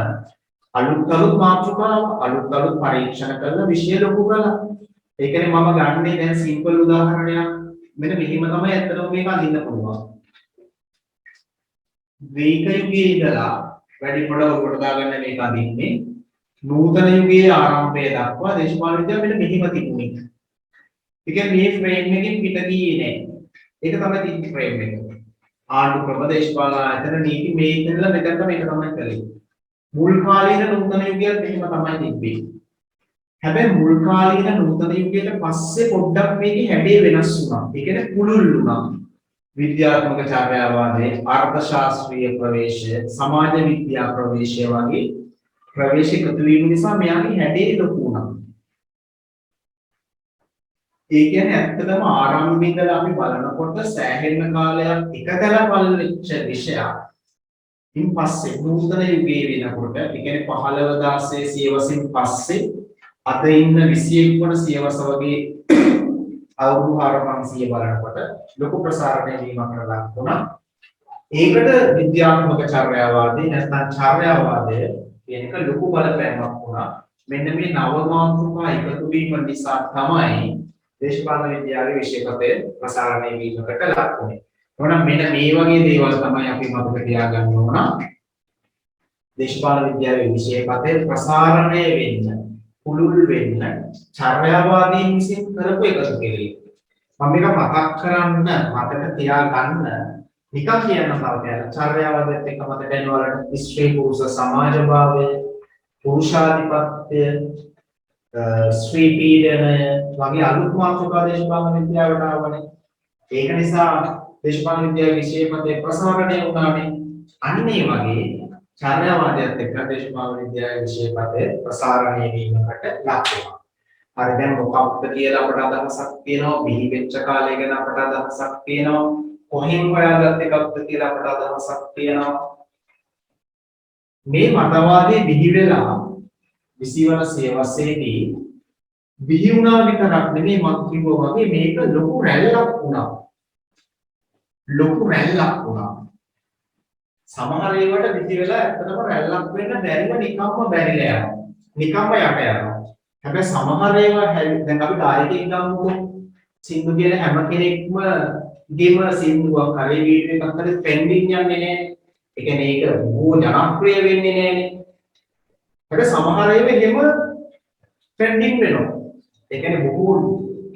අලුත් මාතෘකාවක් අලුත් පරීක්ෂණ කරන විෂය ලොකු කරලා ඒ කියන්නේ මම ගන්නේ දැන් සිම්පල් උදාහරණයක් මෙන්න මෙහිම තමයි ඇත්තටම මේක අඳින්න පුළුවන් ග්‍රීක යුගයේ ඉඳලා වැඩි පොඩ දාගන්න මේක අඳින්නේ නූතන යුගයේ ආරම්භය දක්වා දේශපාලන විද්‍යාව මෙන්න මෙහිම තිබුණේ ඒ කියන්නේ මේ ෆ්‍රේම් එකෙන් පිට ගියේ නැහැ ඒක තමයි තිබ්බ ෆ්‍රේම් එක ආණ්ඩු ක්‍රම දේශපාලන ආයතන නීති මේ ඉඳලා මෙතනට මේක තමයි කරේ මුල් කාලීන නූතන යුගයත් මෙහෙම තමයි තිබ්බේ හැබැයි මුල් කාලීන නූතන යුගයට පස්සේ පොඩ්ඩක් මේකේ හැඩය වෙනස් වුණා. ඒ කියන්නේ පුළුල් වුණා. විද්‍යාත්මක චර්යාවාදයේ අර්ථශාස්ත්‍රීය ප්‍රවේශය, සමාජ විද්‍යා ප්‍රවේශය වගේ ප්‍රවේශ එකතු වීම නිසා මෙයාගේ හැඩය ලොකු වුණා. ඒ කියන්නේ ඇත්තටම ආරම්භයේ ඉඳලා අපි බලනකොට සෑහෙන කාලයක් එකතැන පල්වෙච්ච විෂයක් ඉන් පස්සේ නූතන යුගයේ වෙනකොට ඒ කියන්නේ 15 16 සියවසින් පස්සේ අද ඉන්න 21 වන සියවස වගේ අවුරුදු 4500 බලනකොට ලොකු ප්‍රසාරණය වීමකට ලක් වුණා. ඒකට විද්‍යාත්මක චර්යාවාදී නැත්නම් චර්යාවාදය කියන එක ලොකු බලපෑමක් වුණා. මෙන්න මේ නව මාතෘකා එකතු වීම නිසා තමයි දේශපාලන විද්‍යාවේ විෂයපතේ ප්‍රසාරණය වීමකට ලක් වුණේ. එහෙනම් මෙන්න මේ වගේ දේවල් තමයි අපි මතක තියාගන්න ඕන. දේශපාලන විද්‍යාවේ විෂයපතේ ප්‍රසාරණය වෙන්න, පුළුල් වෙන්න චර්යාවාදීන් විසින් කරපු එකතු කෙරේ. මම මේක මතක් කරන්න, මතක තියාගන්න නිකන් කියන්න කල්පනා චර්යාවාදයට එක මතක යනවලට ස්ත්‍රී පුරුෂ සමාජභාවය, පුරුෂාධිපත්‍ය, ස්ත්‍රී පීඩනය වගේ අලුත් මාතෘකා දේශපාලන විද්‍යාවට ආවනේ. ඒක නිසා දේශපාලන විද්‍යාවේ විෂයපතේ ප්‍රසාරණය වුණානේ. අන්න ඒ වගේ චර්යාවාදයට එක්ක දේශපාලන විද්‍යාවේ විෂයපතේ ප්‍රසාරණය වීමකට ලක් වෙනවා. හරි දැන් මොකක්ද කියලා අපට අදහසක් තියෙනවා, බිහි වෙච්ච කාලය ගැන අපට අදහසක් තියෙනවා, කොහෙන් හොයාගත්ත එකක්ද කියලා අපට අදහසක් තියෙනවා. මේ මතවාදයේ බිහි වෙලා 20 වන සියවසේදී බිහි වුණා විතරක් නෙමෙයි මම කිව්වා වගේ මේක ලොකු රැල්ලක් වුණා. ලොකු රැල්ලක් වුණා. සමහර ඒවාට බිහි වෙලා ඇත්තටම රැල්ලක් වෙන්න බැරිව නිකම්ම බැරිලා යනවා. නිකම්ම යට යනවා. හැබැයි සමහර ඒවා දැන් අපි ගායකයෙක් ගමුකෝ. සින්දු කියන හැම කෙනෙක්ම ගෙම සින්දුවක් හරි වීඩියෝ එකක් හරි ට්‍රෙන්ඩින් යන්නේ නැහැ. ඒ කියන්නේ ඒක බොහෝ ජනප්‍රිය වෙන්නේ නැහැනේ. හැබැයි සමහර ඒවා එහෙම ට්‍රෙන්ඩින් වෙනවා. ඒ කියන්නේ බොහෝ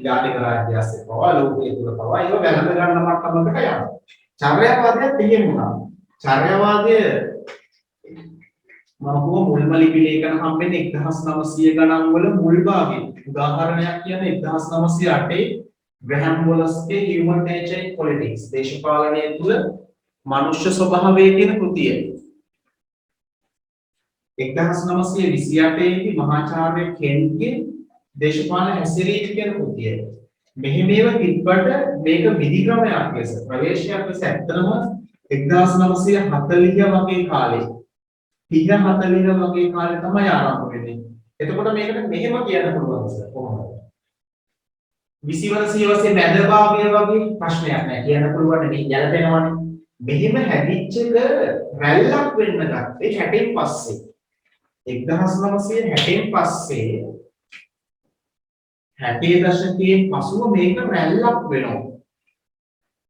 ජාතික රාජ්‍යස්සේ පවා ලෝකයේ තුල පවා ඒවා වැළඳ ගන්න මට්ටමකට යනවා. චර්යාවාදයක් තියෙනවා. චර්යාවාදය මම මුල්ම ලිපි ලේඛන හම්බෙන්නේ 1900 ගණන් වල මුල් භාගයේ. උදාහරණයක් කියන්නේ 1908 ග්‍රැහම් වොලස්ගේ Human Nature in Politics දේශපාලනය තුල මනුෂ්‍ය ස්වභාවය කියන කෘතිය. 1928 දී මහාචාර්ය කෙන්ගේ දේශපාලන හැසිරීම කියන කෘතිය. මෙහෙම ඒවා තිබ්බට මේක විධික්‍රමයක් ලෙස ප්‍රවේශයක් ලෙස ඇත්තම 1940 වගේ කාලේ 30 40 වගේ කාලේ තමයි ආරම්භ වෙන්නේ. එතකොට මේකට මෙහෙම කියන්න පුළුවන් සර් කොහොමද? 20 වන සියවසේ මැද භාගය වගේ ප්‍රශ්නයක් නෑ කියන්න පුළුවන් නේ ගැලපෙනවනේ. මෙහෙම හැදිච්ච එක රැල්ලක් වෙන්න ගත්තේ 60න් පස්සේ. 1960න් පස්සේ 60 දශකයේ පසුව මේක රැල්ලක් වෙනවා.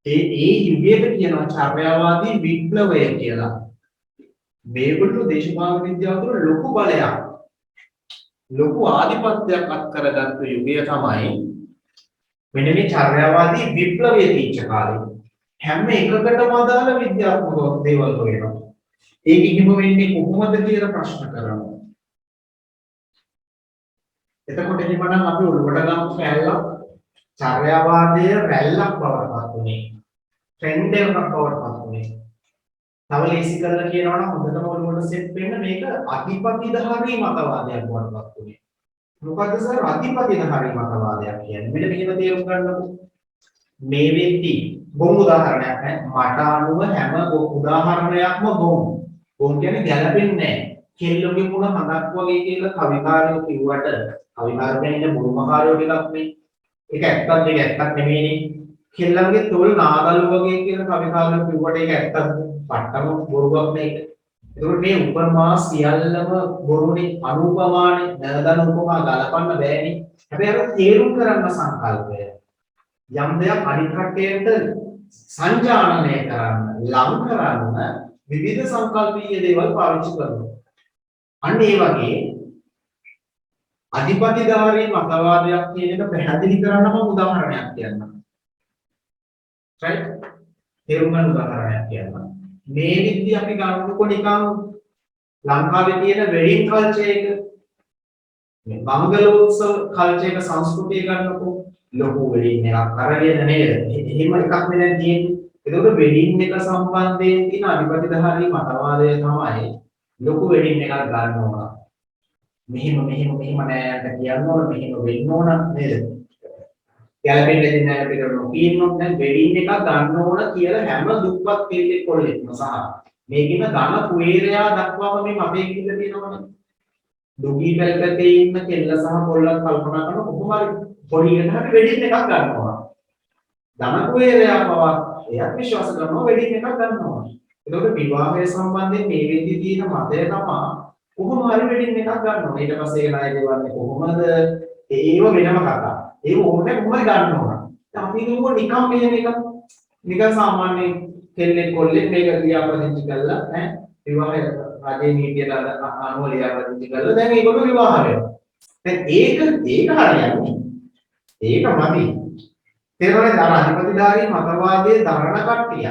ඒ යුගයට කියනවා චර්යාවාදී විප්ලවය කියලා. මේගොල්ලෝ දේශපාලන විද්‍යාව තුළ ලොකු බලයක්, ලොකු ආධිපත්‍යයක් අත් කරගත්තු යුගය තමයි මෙන්න මේ චර්යාවාදී විප්ලවයේ තීච්ඡ කාලේ. හැම එකකටම අදාළ විද්‍යාත්මක දේවල් හොයනවා. ඒක ඉහිම වෙන්නේ කොහොමද කියලා ප්‍රශ්න කරනවා. එතකොට එහෙමනම් අපි උඩට ගමු රැල්ලක්. චර්යාවාදය රැල්ලක් බවට පත් වුණේ. ට්‍රෙන්ඩ් එකක් බවට පත් වුණේ. තව ලේසි කරලා කියනවා නම් හොඳටම ඔළුවට සෙට් වෙන්න මේක අධිපතිධාරී මතවාදයක් බවට පත් වුණේ. මොකද්ද සර් අධිපතිධාරී මතවාදයක් කියන්නේ? මෙන්න මෙහෙම තේරුම් ගන්නකො. මේ වෙද්දී බොහොම උදාහරණයක් නේ. මට අනුව හැම උදාහරණයක්ම බොහොම. බොහොම කියන්නේ ගැළපෙන්නේ නැහැ. කෙල්ලෝගේ මුණ හඳක් වගේ කියලා කවිකාරයෝ කිව්වට කවිකාරයෝ කියන්නේ මුරුමකාරයෝ ටිකක් නේ. ඒක ඇත්තක් දෙක ඇත්තක් නෙමෙයිනේ. කෙල්ලන්ගේ තොල් නාගල් වගේ කියලා කවිකාරයෝ කිව්වට ඒක ඇත්තක් පට්ටම බොරුවක් මේක. ඒකෝට මේ උපමා සියල්ලම බොරුනේ අනුපමානේ නෑදන උපමා ගලපන්න බෑනේ. හැබැයි අර තේරුම් කරන්න සංකල්පය යම් දෙයක් අනිත් කට්ටියට සංජානනය කරන්න ලං කරන්න විවිධ සංකල්පීය දේවල් පාවිච්චි කරනවා. අන්න ඒ වගේ අධිපතිධාරී මතවාදයක් කියන එක පැහැදිලි කරන්න මම උදාහරණයක් කියන්නම්. right? තේරුම් ගන්න උදාහරණයක් කියන්නම්. මේ විදිහ අපි ගන්නකො නිකන් ලංකාවේ තියෙන වෙඩින් කල්චර් එක මේ මංගලෝත්සව කල්චර් එක සංස්කෘතිය ගන්නකො ලොකු වෙඩින් එකක් අරගෙන නේද? එහෙම එකක් නේ දැන් තියෙන්නේ. ඒකෝට වෙඩින් එක සම්බන්ධයෙන් තියෙන අධිපතිධාරී මතවාදය තමයි ලොකු වෙඩින් එකක් ගන්න ඕන. මෙහෙම නෑට කියන්න ඕන මෙහෙම වෙන්න ඕන නේද? ගැලපෙන්නේ නැහැ අපිට නොකියනොත් දැන් වෙඩින් එකක් ගන්න ඕන කියලා හැම දුප්පත් කෙනෙක් කොල්ලෙක්ම සහ මේකෙන ධන කුවේරයා දක්වාම මේ අපේ කිල්ල තියෙනවනේ. දුගී පැලකතේ ඉන්න කෙල්ල සහ කොල්ලන් කල්පනා කරන කොහොම හරි පොඩි එකකට වෙඩින් එකක් ගන්නවා. ධන කුවේරයා පවා එයාත් විශ්වාස කරනවා වෙඩින් එකක් ගන්නවා. ඒකට විවාහය සම්බන්ධයෙන් මේ වෙද්දී තියෙන මතය තමයි කොහොම හරි වෙඩින් එකක් ගන්නවා. ඊට පස්සේ ඒ ණය දෙවන්නේ කොහොමද? ඒව වෙනම කතා. ඒක ඕනේ කොහොමද ගන්න ඕන. දැන් අපි කියමු නිකම් මෙහෙම එකක්. නිකන් සාමාන්‍ය කෙල්ලෙක් කොල්ලෙක් මේක ලියාපදිංචි කරලා ඈ විවාහය රජයේ නීතියට අනුව ලියාපදිංචි කරලා දැන් ඒගොල්ලෝ විවාහ වෙනවා. දැන් ඒක හරියන්නේ. ඒක මදි. තේරෙනවද? අර අධිපතිධාරී මතවාදයේ දරණ කට්ටිය.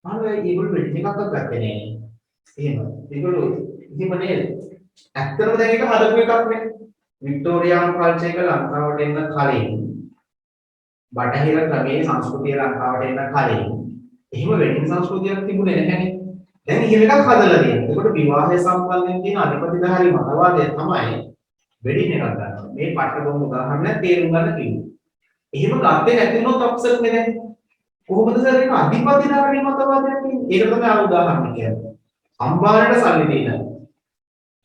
අර ඒගොල්ලෝ වෙඩින් එකක් ගත්තේ නෑ. එහෙම. ඒගොල්ලෝ එහෙම නේද? ඇත්තටම දැන් ඒක හදපු එකක් නේ. වික්ටෝරියානු කල්චර් එක ලංකාවට එන්න කලින් බටහිර ක්‍රමයේ සංස්කෘතිය ලංකාවට එන්න කලින් එහෙම වෙඩින් සංස්කෘතියක් තිබුණේ නැහැනේ. දැන් එහෙම එකක් හදලා තියෙනවා. ඒකට විවාහය සම්බන්ධයෙන් තියෙන අධිපතිධාරී මතවාදය තමයි වෙඩින් එකක් ගන්නවා. මේ පට්ටබොම් උදාහරණයක් තේරුම් ගන්න කිව්වේ. එහෙම ගත්තේ නැති වුණොත් අප්සෙට් නේ දැන්. කොහොමද සර් ඒක අධිපතිධාරී මතවාදයක් කියන්නේ? ඒක තමයි අර උදාහරණ කියන්නේ. අම්බාරට සල්ලි දෙන්න.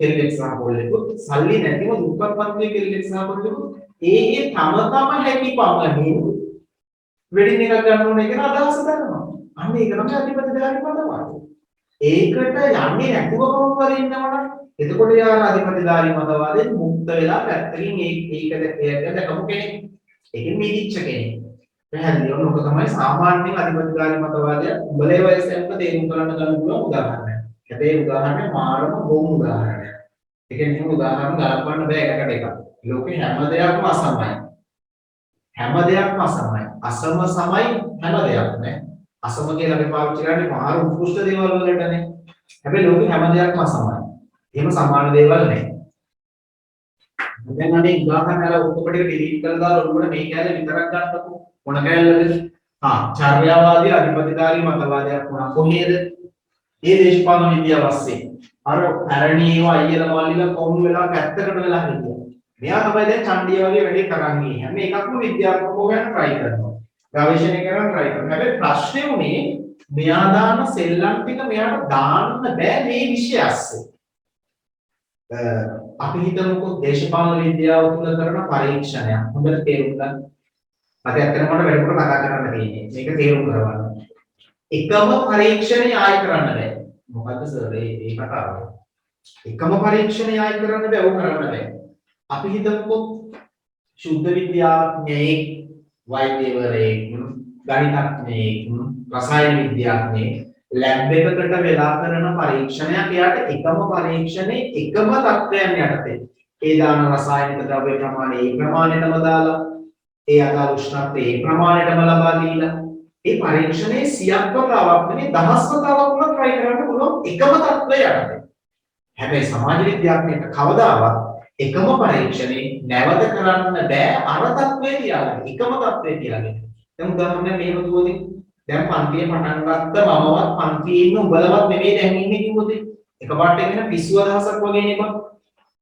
කෙල්ලෙක් සහ කොල්ලෙකුත් සල්ලි නැතිව දුප්පත් පන්තියේ කෙල්ලෙක් සහ කොල්ලෙකුත් ඒ තම හැකි පමණින් වෙඩින් එකක් ගන්න ඕනේ කියන අදහස ගන්නවා. අන්න ඒක තමයි අධිපතිධාරී මතවාදය. ඒකට යන්නේ නැතුව කවුරු ඉන්නවනම් එතකොට යාර අධිපතිධාරී මතවාදයෙන් මුක්ත වෙලා පැත්තකින් ඒක දැකපු කෙනෙක්. ඒකෙන් මිදිච්ච කෙනෙක්. පැහැදිලිව ඔක තමයි සාමාන්‍යයෙන් අධිපතිධාරී මතවාදය උඹලේ වයසෙන්ම තේරුම් ගන්න පුළුවන් උදාහරණයක්. හැබැයි උදාහරණය මාරම බොම් උදාහරණයක්. ඒ කියන්නේ උදාහරණ ගලපන්න බෑ එකකට එකක්. ලෝකේ හැම දෙයක්ම අසමයි. හැම දෙයක්ම අසමයි. අසම සමයි හැම දෙයක්ම නේ. අසම කියලා අපි පාවිච්චි කරන්නේ මාර උත්කෘෂ්ඨ දේවල් වලටනේ. හැබැයි ලෝකේ හැම දෙයක්ම අසමයි. එහෙම සමාන දේවල් නැහැ. දැන් අනේ උදාහරණ අර ඔක්කොම ටික ඩිලීට් කරලා දාලා ඔළුවට මේ කැලේ විතරක් ගන්නකො. මොන කැලේද? චර්යාවාදී අධිපතිධාරී මතවාදයක් වුණා. කොහේද? ඒ දේශපාලන විද්‍යාව ASCII අර පැරණි ඒවා අයියලා මාල්ලිලා කොම් වෙලා පැත්තකට වෙලා හිටියා. මෙයා තමයි දැන් චණ්ඩිය වගේ වැඩේ කරන්නේ. හැම එකක්ම විද්‍යාත්මකව ගන්න try කරනවා. ගවේෂණය කරන්න try කරනවා. හැබැයි ප්‍රශ්නේ උනේ මෙයා දාන සෙල්ලම් ටික මෙයාට දාන්න බෑ මේ විෂය ASCII. අපි හිතමුකෝ දේශපාලන විද්‍යාව තුළ කරන පරීක්ෂණයක්. හොඳට තේරුම් ගන්න. අද ඇත්තටම මට වැඩිපුර කතා කරන්න තියෙන්නේ. මේක තේරුම් කරගන්න. එකම පරීක්ෂණය ආයෙ කරන්න බෑ. මොකද්ද සර් මේ කතාව? එකම පරීක්ෂණය ආයෙ කරන්න බෑ. ඕක කරන්න බෑ. අපි හිතමුකෝ සුද්ධ විද්‍යාඥයෙක්, වෛද්‍යවරයෙක්, ගණිතඥයෙක්, රසායන විද්‍යාඥයෙක් ලැබ් එකකට වෙලා කරන පරීක්ෂණයක් එයාට එකම පරීක්ෂණේ එකම තත්ත්වයන් යටතේ ඒ දාන රසායනික ද්‍රව්‍ය ප්‍රමාණය ඒ ප්‍රමාණයටම දාලා ඒ අදාළ උෂ්ණත්වය ඒ ප්‍රමාණයටම ලබා දීලා ඒ පරීක්ෂණයේ 100ක් වතාවක් නෙවෙයි 10 වතාවක් වුණත් try කරන්න පුළුවන් එකම තත්ත්වය යටතේ. හැබැයි සමාජ විද්‍යාඥයෙක් කවදාවත් එකම පරීක්ෂණේ නැවත කරන්න බෑ අර තත්ත්වය තියාගෙන එකම තත්ත්වය තියාගෙන. දැන් උදාහරණයක් මෙහෙම දුවදී දැන් පන්තියේ පටන් ගත්ත මමවත් පන්තියේ ඉන්න උඹලවත් නෙමෙයි දැන් ඉන්නේ කිව්වොත් එකපාරට එන පිස්සු අදහසක් වගේ නේ බං.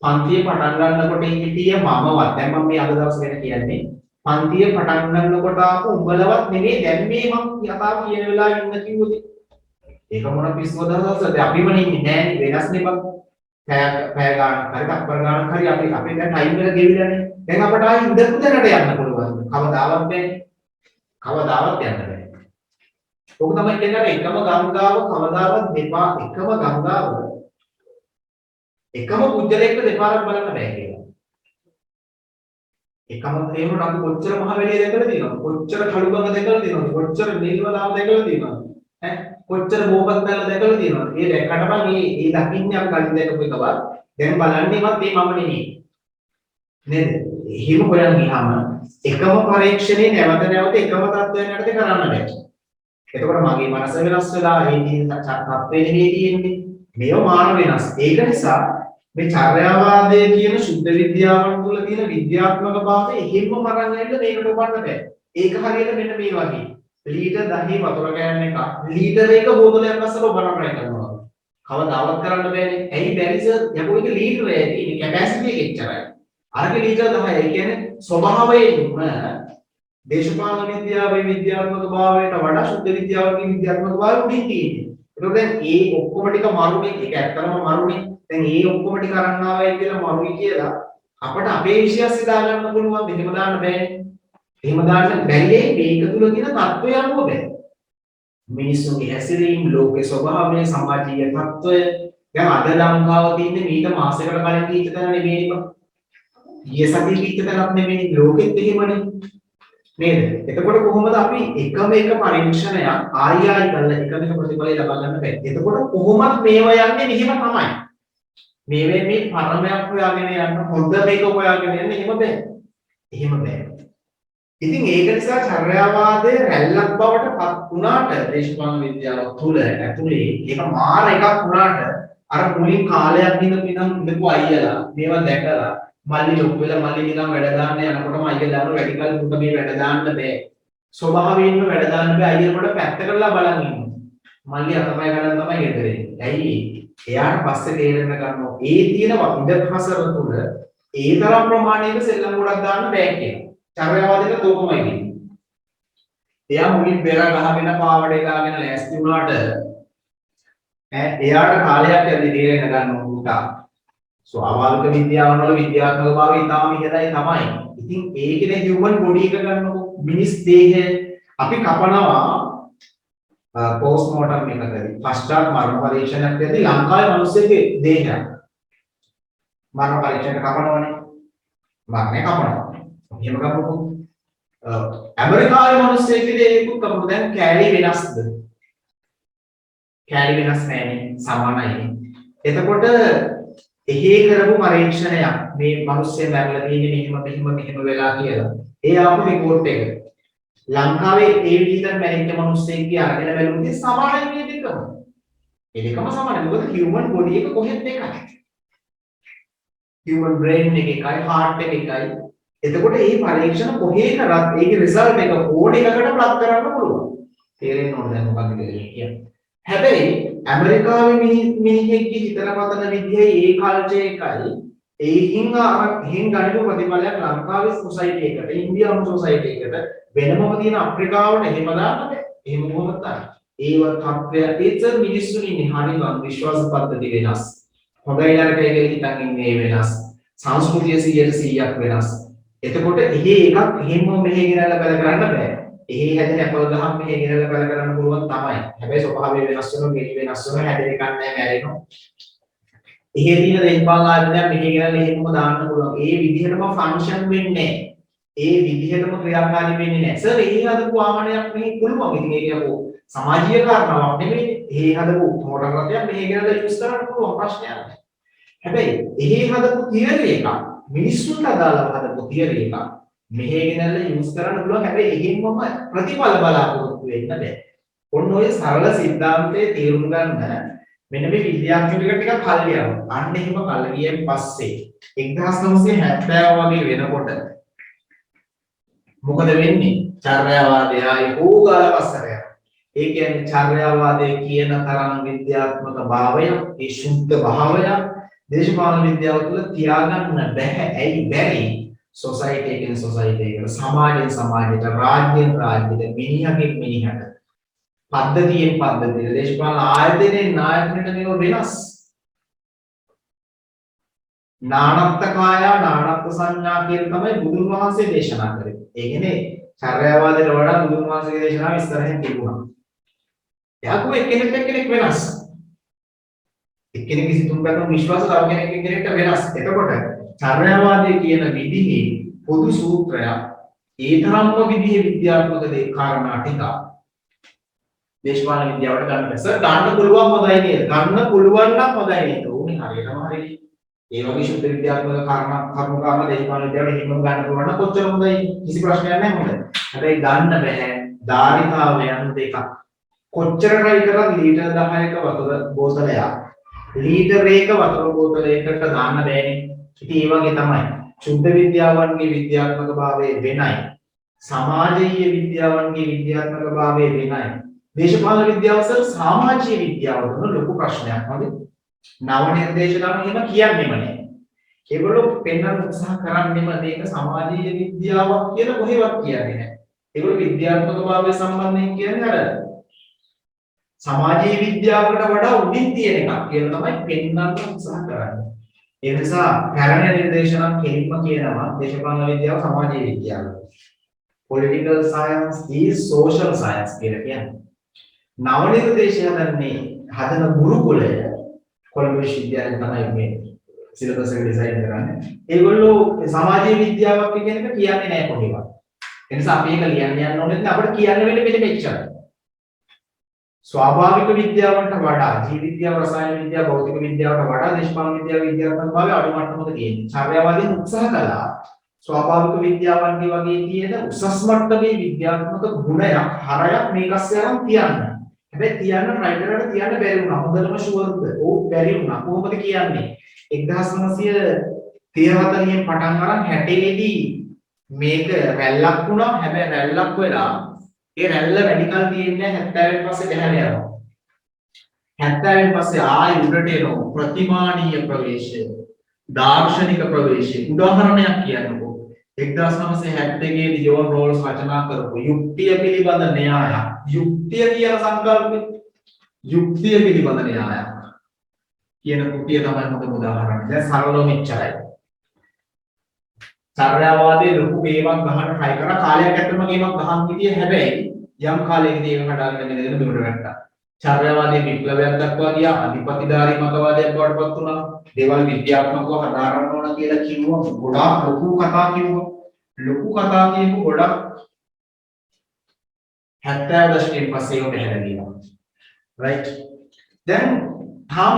පන්තියේ පටන් ගන්නකොට හිටිය මමවත් දැන් මම මේ අද දවස් ගැන කියන්නේ පන්තියේ පටන් ගන්නකොට ආපු උඹලවත් නෙමෙයි දැන් මේ මම යථා කියන වෙලාවෙ ඉන්න කිව්වොත් ඒක මොන පිස්සු අදහසක්ද අපිම ඉන්නේ නෑනේ වෙනස් නේ බං. පැය ගන්න හරි තප්පර ගන්න හරි අපි දැන් ටයිම් එක ගෙවිලානේ. දැන් අපට ආයි ඉඳපු තැනට යන්න පුළුවන්. කවදාවත් බෑ. කවදාවත් යන්න බෑ. ඔක තමයි කියන්නේ එකම ගංගාව කවදාවත් දෙපා එකම ගංගාව එකම පුජ්‍යලයකට දෙපාරක් බලන්න බෑ කියලා. එකම තේරුණ අපි කොච්චර මහ වෙලේ දැකලා තියෙනවද? කොච්චර කළුගඟ දැකලා තියෙනවද? කොච්චර නිල්වලාව දැකලා තියෙනවද? ඈ කොච්චර බෝපත් දැල්ල දැකලා තියෙනවද? මේ දැක්කට මම මේ දකින්නේ අපි කලින් දැකපු එකවත් දැන් බලන්නේවත් මේ මම නෙමෙයි. නේද? එහෙම හොයන් ගියාම එකම පරීක්ෂණේ නැවත නැවත එකම තත්ත්වයන් යටතේ කරන්න බෑ. එතකොට මගේ මනස වෙනස් වෙලා ඒ තත්ත්වෙ නෙමෙයි තියෙන්නේ. මේව මාන වෙනස්. ඒක නිසා මේ චර්යාවාදයේ කියන සුද්ධ විද්‍යාවන් තුළ තියෙන විද්‍යාත්මක භාවය එහෙම්ම මරන්න යන්න මේකට උපන්න බෑ. ඒක හරියට මෙන්න මේ වගේ. ලීටර් 10 වතුර කෑන් එක ලීටර් එක බෝතලයක් අස්සලා ඔබ try කරනවා. කවදාවත් කරන්න බෑනේ. ඇයි බැරි සර්? යකෝ ඒක ලීටරේ තියෙන කැපැසිටි එක එච්චරයි. අරක ලීටර් 10. ඒ කියන්නේ ස්වභාවයෙන්ම දේශපාලන විද්‍යාවේ විද්‍යාත්මක භාවයට වඩා සුද්ධ විද්‍යාවේ විද්‍යාත්මක භාවය උඩින් තියෙන්නේ. ඒක දැන් ඒ ඔක්කොම ටික මරුනේ. ඒක ඇත්තම මරුනේ. දැන් ඒ ඔක්කොම ටික අරන් ආවයි කියලා මරුයි කියලා අපට අපේ විශ්වාසය දා ගන්න පුළුවන්. මෙහෙම දාන්න බෑනේ. එහෙම දාන්න බැරියේ මේක තුල තියෙන තත්ත්වය අනුව බෑ. මිනිස්සුන්ගේ හැසිරීම, ලෝකේ ස්වභාවය, සමාජීය තත්ත්වය. දැන් අද ලංකාව තියෙන්නේ මීට මාසයකට කලින් තීච්ච තැන නෙමෙයි. ඊයේ සතියේ තීච්ච තැනක් නෙමෙයි. ලෝකෙත් එහෙමනේ. නේද? එතකොට කොහොමද අපි එකම එක පරීක්ෂණයක් ආයි කරලා එකම එක ප්‍රතිඵලය ලබා ගන්න බැහැ. එතකොට කොහොමද මේවා යන්නේ මෙහෙම තමයි. මේ පරමයක් හොයාගෙන යන්න හොඳ මේක හොයාගෙන යන්න එහෙම බෑ. එහෙම බෑ. ඉතින් ඒක නිසා චර්යාවාදයේ රැල්ලක් බවට පත් වුණාට දේශපාලන විද්‍යාව තුළ ඇතුලේ ඒක මාර එකක් වුණාට අර මුලින් කාලයක් ඉඳපු අයියලා මේවා දැකලා මල්ලි ලොකු වෙලා මල්ලි නිකන් වැඩ දාන්න යනකොටම අයියා දාන රැඩිකල් මුට මේ වැඩ දාන්න බෑ. ස්වභාවයෙන්ම වැඩ දාන්න බෑ. අයියකට පැත්තකටලා බලන් ඉන්නවා. මල්ලි අතපය ගන්න තමයි ගෙදරේ. ඇයි? එයාට පස්සේ තේරෙන්න ගන්නවා. ඒ තියෙන ඉඳහසර තුළ ඒ තරම් ප්‍රමාණයක සෙල්ලම් ගොඩක් දාන්න බෑ කියලා. චර්යාවාදයට තෝකමයි තියෙන්නේ. එයා මුලින් බෙර ගහගෙන පාවඩේ ගාගෙන ලෑස්ති වුණාට එයාට කාලයක් යද්දී තේරෙන්න ගන්නවා උන්ට. ස්වාභාවික විද්‍යාවන් වල විද්‍යාත්මක භාවය ඉතාම ඉහළයි තමයි. ඉතින් ඒකේ හියුමන් බොඩි එක ගන්නකො මිනිස් දේහය අපි කපනවා පෝස්ට්මෝටම් එකකදී පශ්චාත් මරණ පරීක්ෂණයකදී ලංකාවේ මිනිස්සුගේ දේහය මරණ පරීක්ෂණයට කපනවනේ. මරණය කපනවා. එහෙම කපපො ඇමරිකාවේ මිනිස්සුගේ දේහයකුත් කපපො දැන් කැලි වෙනස්ද? කැලි වෙනස් නැහැනේ සමානයි. එතකොට එහි කරපු පරීක්ෂණයක් මේ මිනිස්සු මැරලා තියෙන්නේ මෙහෙම වෙලා කියලා. ඒ ආපු රිපෝට් එක. ලංකාවේ ඒ විදිහට මැරිච්ච මිනිස්සෙක්ගේ අරගෙන බැලුවොත් සමානයි මේ දෙකම. ඒ දෙකම සමානයි. මොකද හියුමන් බොඩි එක කොහෙත් එකයි. හියුමන් බ්‍රේන් එක එකයි, හાર્ට් එක එකයි. එතකොට මේ පරීක්ෂණ කොහේ කරත් ඒකේ රිසල්ට් එක කෝඩ් එකකට ප්ලග් කරන්න පුළුවන්. තේරෙන්න ඕනේ දැන් මොකක්ද කියන්නේ. හැබැයි ඇමරිකාවේ මිනිහෙක්ගේ හිතන පතන විදිහේ ඒ කල්චර් එකයි ඒකින් ගණිත ප්‍රතිඵලයක් ලංකාවේ සොසයිටි එකට ඉන්දියානු සොසයිටි එකට වෙනමම තියෙන අප්‍රිකාවට එහෙම දාන්න බෑ. එහෙම කොහොමද දාන්නේ? ඒව තත්ත්වය ඒත් මිනිස්සුන් ඉන්නේ හරිනම් විශ්වාස පද්ධති වෙනස්. හොඳයි නරකයි කියලා හිතන් ඉන්නේ වෙනස්. සංස්කෘතිය 100%ක් වෙනස්. එතකොට එහෙ එකක් එහෙම මෙහෙ ගෙනල්ලා බල කරන්න බෑ. එහි හැදෙන අපල දහම් මෙහි ගෙනල්ලා බල කරන්න පුළුවන් තමයි. හැබැයි ස්වභාවය වෙනස් වෙනවා, ගෙඩි වෙනස් වෙනවා, හැදෙන එකක් නැහැ, මැරෙනවා. එහෙ තියෙන දේශපාලන ආයතනයක් මෙහි ගෙනල්ලා එහෙමම දාන්න පුළුවන්. ඒ විදිහටම ෆන්ක්ෂන් වෙන්නේ නැහැ. ඒ විදිහටම ක්‍රියාකාරී වෙන්නේ නැහැ. සර් එහි හදපු වාහනයක් මෙහි පුළුවන්. ඉතින් ඒක යකෝ සමාජීය කාරණාවක් නෙමෙයි. එහි හදපු මෝටර රථයක් මෙහි ගෙනල්ලා යූස් කරන්න පුළුවන් ප්‍රශ්නයක් නැහැ. හැබැයි එහි හදපු තියරි එකක් මිනිස්සුන්ට අදාළව හදපු තියරි එකක් මෙහෙ ගෙනල්ලා යූස් කරන්න පුළුවන්. හැබැයි එහෙමම ප්‍රතිඵල බලාපොරොත්තු වෙන්න බෑ. ඔන්න ඔය සරල સિદ્ધාන්තයේ තේරුම් ගන්න මෙන්න මේ විද්‍යාඥයෝ ටික කල් යනවා. අන්න එහෙම කල් ගියන් පස්සේ 1970 වගේ වෙනකොට මොකද වෙන්නේ? චර්යාවාදය ආයේ හොගාල පස්සට යනවා. ඒ කියන්නේ චර්යාවාදයේ කියන තරම් විද්‍යාත්මක භාවය, ඒ සුද්ධ භාවය දේශපාලන විද්‍යාව තුළ තියාගන්න බැහැ. ඇයි බැරි? සොසයිටි එකෙන් සොසයිටි එකට, සමාජයෙන් සමාජයට, රාජ්‍යයෙන් රාජ්‍යයට, මිනිහකින් මිනිහට, පද්ධතියෙන් පද්ධතියට, දේශපාලන ආයතනයෙන් ආයතනයට මේව වෙනස්. නානත්ත කාය නානත්ත සංඥා කියන තමයි බුදුන් වහන්සේ දේශනා කරේ. ඒ කියන්නේ චර්යාවාදයට වඩා බුදුන් වහන්සේගේ දේශනාව ඉස්සරහින් තිබුණා. එයාකෝ එක්කෙනෙක් වෙනස්. එක්කෙනෙක් සිතුම් කරන විශ්වාස තව කෙනෙක්ට වෙනස්. එතකොට චර්යාවාදයේ කියන විදිහේ පොදු සූත්‍රයක් ඒ තරම්ම විදිහේ විද්‍යාත්මක දේ කාරණා ටික දේශපාලන විද්‍යාවට ගන්න බැස ගන්න පුළුවන් හොඳයි නේද? ගන්න පුළුවන් නම් හොඳයි නේද? ඕනේ හරියටම හරියි. ඒ වගේ සුද්ධ විද්‍යාත්මක කරුණු දේශපාලන විද්‍යාවට හිමම ගන්න පුළුවන් නම් කොච්චර හොඳයි? කිසි ප්‍රශ්නයක් නැහැ හොඳයි. හැබැයි ගන්න බෑ. ධාරිතාවයන් දෙකක්. කොච්චර try කරත් ලීටර් 10ක වතුර බෝතලයක් ලීටර් එක වතුර බෝතලයකට දාන්න බෑනේ. ඉතින් ඒ වගේ තමයි. සුද්ධ විද්‍යාවන්ගේ විද්‍යාත්මක භාවය වෙනයි. සමාජීය විද්‍යාවන්ගේ විද්‍යාත්මක භාවය වෙනයි. දේශපාලන විද්‍යාව සහ සමාජීය විද්‍යාව වල ලොකු ප්‍රශ්නයක් වගේ. නව නිර්දේශකම් එහෙම කියන්නේම නෑ. ඒගොල්ලෝ පෙන්වන්න උත්සාහ කරන්නේම මේක සමාජීය විද්‍යාවක් කියලා කොහෙවත් කියන්නේ නෑ. ඒගොල්ලෝ විද්‍යාත්මක භාවය සම්බන්ධයෙන් කියන්නේ අර සමාජීය විද්‍යාවකට වඩා උඩින් තියෙන එකක් කියලා තමයි පෙන්වන්න උත්සාහ කරන්නේ. ඒ නිසා පැරණි නිර්දේශනම් කෙලින්ම කියනවා දේශපාලන විද්‍යාව සමාජීය විද්‍යාව. Political science is social science කියලා කියන්නේ. නව නිර්දේශය හදන ගුරුකුලය කොළඹ විශ්වවිද්‍යාලයෙන් තමයි මේ සිලබස් එක ඩිසයින් කරන්නේ. ඒගොල්ලෝ සමාජීය විද්‍යාවක් කියන එක කියන්නේ නැහැ කොහෙවත්. ඒ නිසා අපි ඒක ලියන්න යන්න ඕනේ නැත්නම් අපිට කියන්න වෙන්නේ මෙන්න මෙච්චරයි. ස්වාභාවික විද්‍යාවන්ට වඩා ජීව විද්‍යාව, රසායන විද්‍යාව, භෞතික විද්‍යාවට වඩා දේශපාලන විද්‍යාව විද්‍යාත්මක භාවය අඩු මට්ටමක තියෙනවා. චර්යාවාදීන් උත්සාහ කළා ස්වාභාවික විද්‍යාවන්ගේ වගේ තියෙන උසස් මට්ටමේ විද්‍යාත්මක ගුණයක්, හරයක් මේකස්සේ අරන් තියන්න. හැබැයි තියන්න try කරලා තියන්න බැරි වුණා. හොඳටම ෂුවර්ද? ඕක බැරි වුණා. කොහොමද කියන්නේ? 1930 පටන් අරන් 60 දී මේක රැල්ලක් වුණා. හැබැයි රැල්ලක් වෙලා ඒ රැල්ල වැඩිකල් තියෙන්නේ 70න් පස්සේ බහැලා යනවා. 70න් පස්සේ ආයි උඩට එනවා ප්‍රතිමානීය ප්‍රවේශය, දාර්ශනික ප්‍රවේශය. උදාහරණයක් කියන්නකෝ. 1962 දී ජෝන් රෝල්ස් රචනා කරපු යුක්තිය පිළිබඳ න්‍යාය. යුක්තිය කියන සංකල්පය යුක්තිය පිළිබඳ න්‍යාය කියන කුටිය තමයි හොඳම උදාහරණය. දැන් සරලව මෙච්චරයි. චර්යාවාදයේ ලොකු ගේමක් ගහන්න try කරා කාලයක් ඇතුළතම ගේමක් ගහන් හිටියේ හැබැයි යම් කාලයකදී ඒක කඩාගෙන ගෙනගෙන බිමට වැට්ටා. චර්යාවාදයේ විප්ලවයක් දක්වා ගියා අධිපතිධාරී මතවාදයක් බවට පත් වුණා. දේවල් විද්‍යාත්මකව හදාරන්න ඕන කියලා කිව්වා. ගොඩාක් ලොකු කතා කිව්වා. ලොකු කතා කියපු ගොඩක් 70 දශකයෙන් පස්සේ ඒක බැහැලා ගියා. right දැන් තාම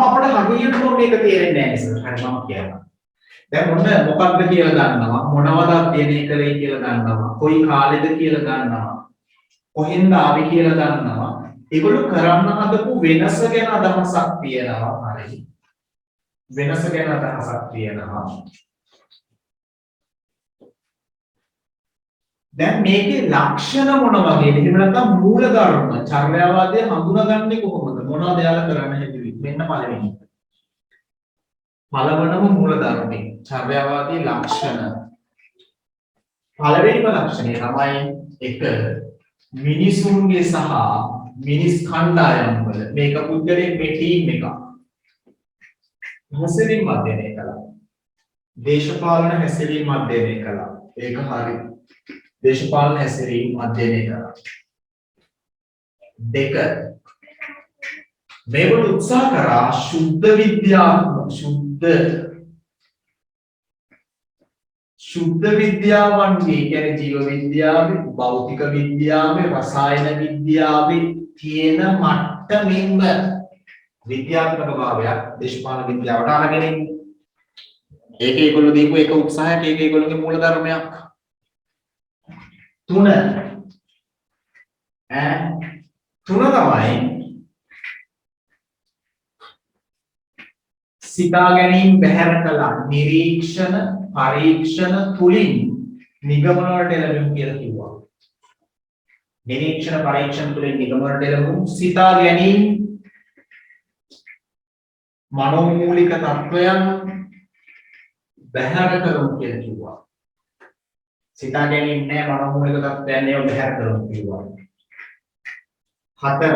අපිට හරියටම මේක තේරෙන්නේ නැහැ සර්. හරි මම කියනවා. දැන් මොන මොකක්ද කියලා දන්නවා මොනවද අධ්‍යයනය කරේ කියලා දන්නවා කොයි කාලෙද කියලා දන්නවා කොහෙන්ද ආවේ කියලා දන්නවා ඒගොල්ලෝ කරන්න හදපු වෙනස ගැන අදහසක් තියෙනවා හරි වෙනස ගැන අදහසක් තියෙනවා දැන් මේකේ ලක්ෂණ මොන වගේද එහෙම නැත්නම් මූල ධර්ම චර්යාවාදය හඳුනාගන්නේ කොහොමද මොනවද යාලා කරන්න හැදුවේ මෙන්න පළවෙනි පළවනම මූල ධර්මයේ චර්යාවාදී ලක්ෂණ පළවෙනිම ලක්ෂණය තමයි එක මිනිසුන්ගේ සහ මිනිස් කණ්ඩායම් වල මේක පුද්ගලයෙක් මේ ටීම් එක හැසිරීම අධ්‍යයනය කළා දේශපාලන හැසිරීම අධ්‍යයනය කළා ඒක හරි දේශපාලන හැසිරීම අධ්‍යයනය කළා දෙක මේගොල්ලෝ උත්සාහ කරා සුද්ධ විද්‍යාවන්ගේ කියන්නේ ජීව විද්‍යාවේ භෞතික විද්‍යාවේ රසායන විද්‍යාවේ තියෙන මට්ටමින්ම විද්‍යාත්මක භාවයක් දේශපාලන විද්‍යාවට අරගෙන ඉන්නේ. ඒක ඒගොල්ලෝ දීපු එක උත්සාහයක් ඒක ඒගොල්ලෝගේ මූල ධර්මයක්. තුන තමයි සිතා ගැනීම බැහැර කළා නිරීක්ෂණ පරීක්ෂණ තුලින් නිගමන වලට එළඹෙමු කියලා කිව්වා. නිරීක්ෂණ පරීක්ෂණ තුලින් නිගමන වලට එළඹෙමු සිතා ගැනීම මනෝමූලික තත්වයන් බැහැර කරමු කියලා කිව්වා. සිතා ගැනීම නෑ මනෝමූලික තත්වයන් ඒව බැහැර කරමු කිව්වා. හතර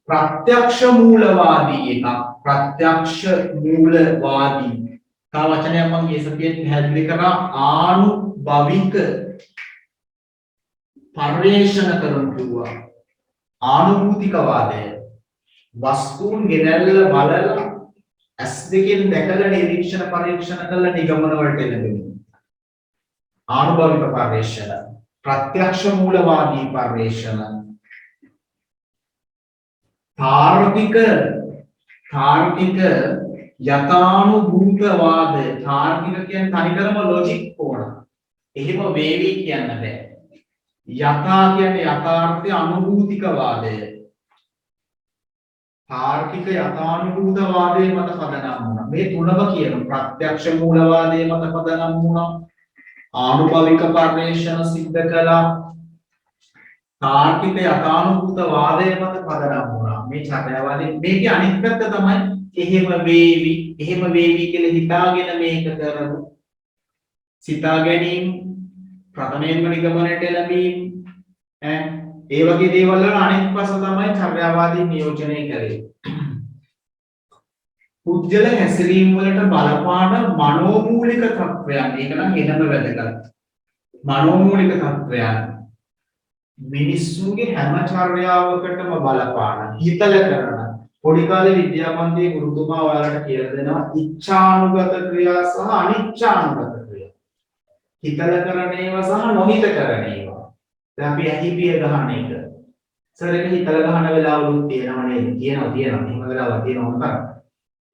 प्रत्यक्ष मूलवादी एक प्रत्यक्ष मूलवादी का वचन है हम ये सब ये පැහැදිලි කරා ආනුභවික පරිේශන කරන කිව්වා ආනුභූතිකවාදය වස්තුන් ගෙනල්ල බලලා ඇස් දෙකෙන් දැකලා නිරීක්ෂණ පරීක්ෂණ කරලා නිගමන වලට එළඹෙනවා ආනුභවික පරිේශන प्रत्यक्ष मूलवादी පරිේශන तार्किक යථානුභූතවාද තාර්කික කියන්නේ තනිකරම ලොජික් ඕන. එහෙම වේවි කියන්න බෑ. යථා කියන්නේ යථාර්ථය අනුභූතිකවාදය. තාර්කික යථානුභූතවාදයේ මත පදනම් වුණා. මේ තුනම කියන ප්‍රත්‍යක්ෂ මූලවාදයේ මත පදනම් වුණා. ආනුභවික පරිශ්‍රණ සිද්ධ කළා. තාර්කික යථානුභූතවාදයේ මත පදනම් වුණා. මේ චර්යාවාදී මේකේ අනිත් පැත්ත තමයි එහෙම වේවි කියලා හිතාගෙන මේක කරමු. සිතා ගැනීම ප්‍රථමයෙන්ම නිගමනයට ලැබීම ඒ වගේ දේවල් වල අනිත් පස තමයි චර්යාවාදී නියෝජනය කරේ. පුද්ගල හැසිරීම වලට බලපාන මනෝමූලික තත්වයන් ඒක නම් එනම වැදගත්. මනෝමූලික තත්වයන් මිනිස්සුන්ගේ හැම චර්යාවකටම බලපාන හිතල කරන පොඩි කාලේ විද්‍යාපන්තියේ ගුරුතුමා ඔයාලට කියලා දෙනවා ඉච්ඡානුගත ක්‍රියා සහ අනිච්ඡානුගත ක්‍රියා. හිතල කරන ඒවා සහ නොහිත කරන ඒවා. දැන් අපි ඇහිපිය ගහන එක. සර් එක හිතල ගහන වෙලාවලුත් තියෙනව නේද? තියෙනවා. එහෙම වෙලාවක් තියෙනවා නේද?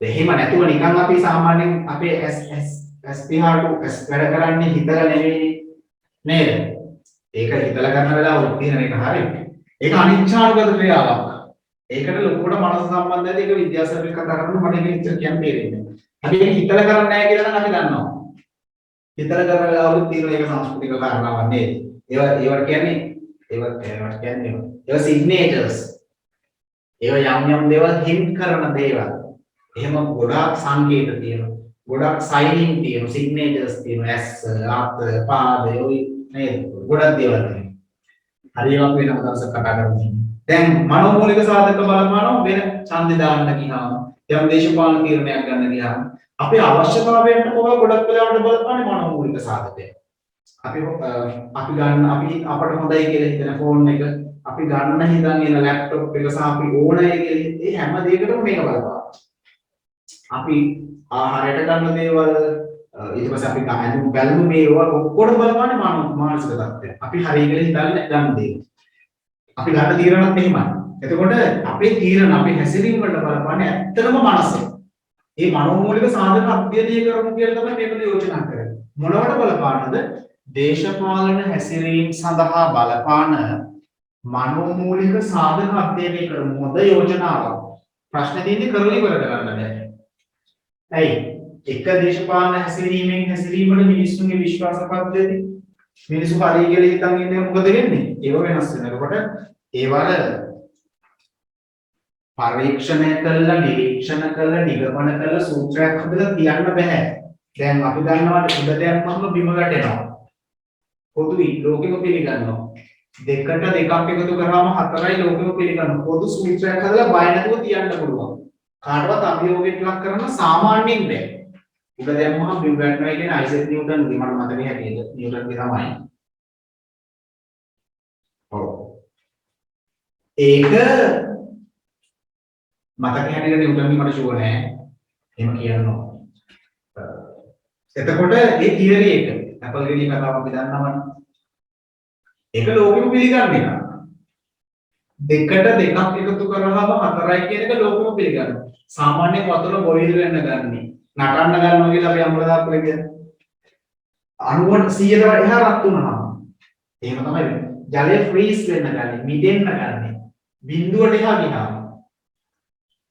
එහෙම නැතුව නිකන් අපි සාමාන්‍යයෙන් අපේ S පිහාට වැඩ කරන්නේ හිතලා නෙවෙයි නේද? ඒක හිතලා කරන වෙලාවලුත් තියෙන එක හරියි. ඒක අනිච්ඡානුගත ක්‍රියාවක්. ඒකට ලොකුවට මනස සම්බන්ධයෙන් ඒක විද්‍යාසර්වික කතා කරනකොට මට ඒක ඉච්චර කියන්න තේරෙන්නේ නැහැ. අපි ඒක හිතලා කරන්නේ නැහැ කියලා නම් අපි දන්නවා. හිතලා කරන වෙලාවලුත් තියෙන ඒක සංස්කෘතික කාරණාවක් නේද? ඒවට කියන්නේ සිග්නේචර්ස්. ඒවා යම් දේවල් හින්ට් කරන දේවල්. එහෙම ගොඩාක් සංකේත තියෙනවා. ගොඩාක් සයිනින් තියෙනවා. සිග්නේචර්ස් තියෙනවා. ඇස්, අත්, පාද ඔය නේද? ගොඩක් දේවල් තියෙනවා. හරියට අපි වෙනම දවසක් කතා කරමු. දැන් මනෝමූලික සාධක බලපානවා වෙන ඡන්දේ දාන්න ගියාම යම් දේශපාලන තීරණයක් ගන්න ගියාම අපේ අවශ්‍යතාවයන්ට කොහොම ගොඩක් වෙලාවට බලපාන්නේ මනෝමූලික සාධකය. අපි අපිට හොඳයි කියලා හිතන ෆෝන් එක අපි ගන්න හිතන් ඉන්න ලැප්ටොප් එක සහ අපි ඕනයි කියලා ඒ හැම දෙයකටම මේක බලපානවා. අපි ආහාරයට ගන්න දේවල් ඊට පස්සේ අපි ගන්න බැලුම් මේවා ඔක්කොම බලපාන්නේ මානසික තත්ත්වය. අපි හරි කියලා හිතන්නේ ගන්න දේ. අපි ගන්න තීරණත් එහෙමයි. එතකොට අපේ තීරණ අපේ හැසිරීම වලට බලපාන්නේ ඇත්තම මනස. මේ මනෝමූලික සාධක අධ්‍යයනය කරමු කියලා තමයි මේක යෝජනා කරන්නේ. මොනවට බලපානද? දේශපාලන හැසිරීම සඳහා බලපාන මනෝමූලික සාධක අධ්‍යයනය කරමු. හොඳ යෝජනාවක්. ප්‍රශ්න දෙන්නේ කරලි වලට ගන්න බෑ. ඇයි? එක දේශපාලන හැසිරීමට මිනිස්සුන්ගේ විශ්වාස පද්ධතිය මිනිස්සු හරි කියලා හිතන් ඉන්නේ මොකද වෙන්නේ? ඒව වෙනස් වෙනකොට ඒවල පරීක්ෂණය කළා, නිරීක්ෂණ කළා, නිගමන කළා සූත්‍රයක් හදලා තියන්න බෑ. දැන් අපි දන්නවා උඩ දැම්මම බිම වැටෙනවා. පොදුයි ලෝකෙම පිළිගන්නවා. දෙකට දෙකක් එකතු කරාම හතරයි ලෝකෙම පිළිගන්නවා. පොදු සූත්‍රයක් හදලා බය නැතුව තියන්න පුළුවන්. කාටවත් අභියෝගයක් ලක් කරන්න සාමාන්‍යයෙන් බෑ. උඩ දැම්මම බිම් වැටෙනවා කියන අයිසෙක් නිව්ටන්ගේ මට මතකයි හැටියට නිව්ටන්ගේ තමයි. ඔව්. ඒක මතක හැටියට නිව්ටන්ගේ මට ෂුවර් නෑ. එහෙම කියනවා. එතකොට මේ තියරි එක ඇපල් ගෙඩිය කතාව අපි දන්නවනේ. ඒක ලෝකෙම පිළිගන්නේ නැහැ. දෙකට දෙකක් එකතු කරාම හතරයි කියන එක ලෝකෙම පිළිගන්නවා. සාමාන්‍ය වතුර බොයිල් වෙන්න ගන්නේ. නටන්න ගන්නවා කියලා අපි අම්මලා කියන්නේ. 90ට 100ට එහා රත් වුණාම. එහෙම තමයි වෙන්නේ. ජලය ෆ්‍රීස් වෙන්න ගන්නේ, මිදෙන්න ගන්නේ. බිඳුවට එහා ගියාම.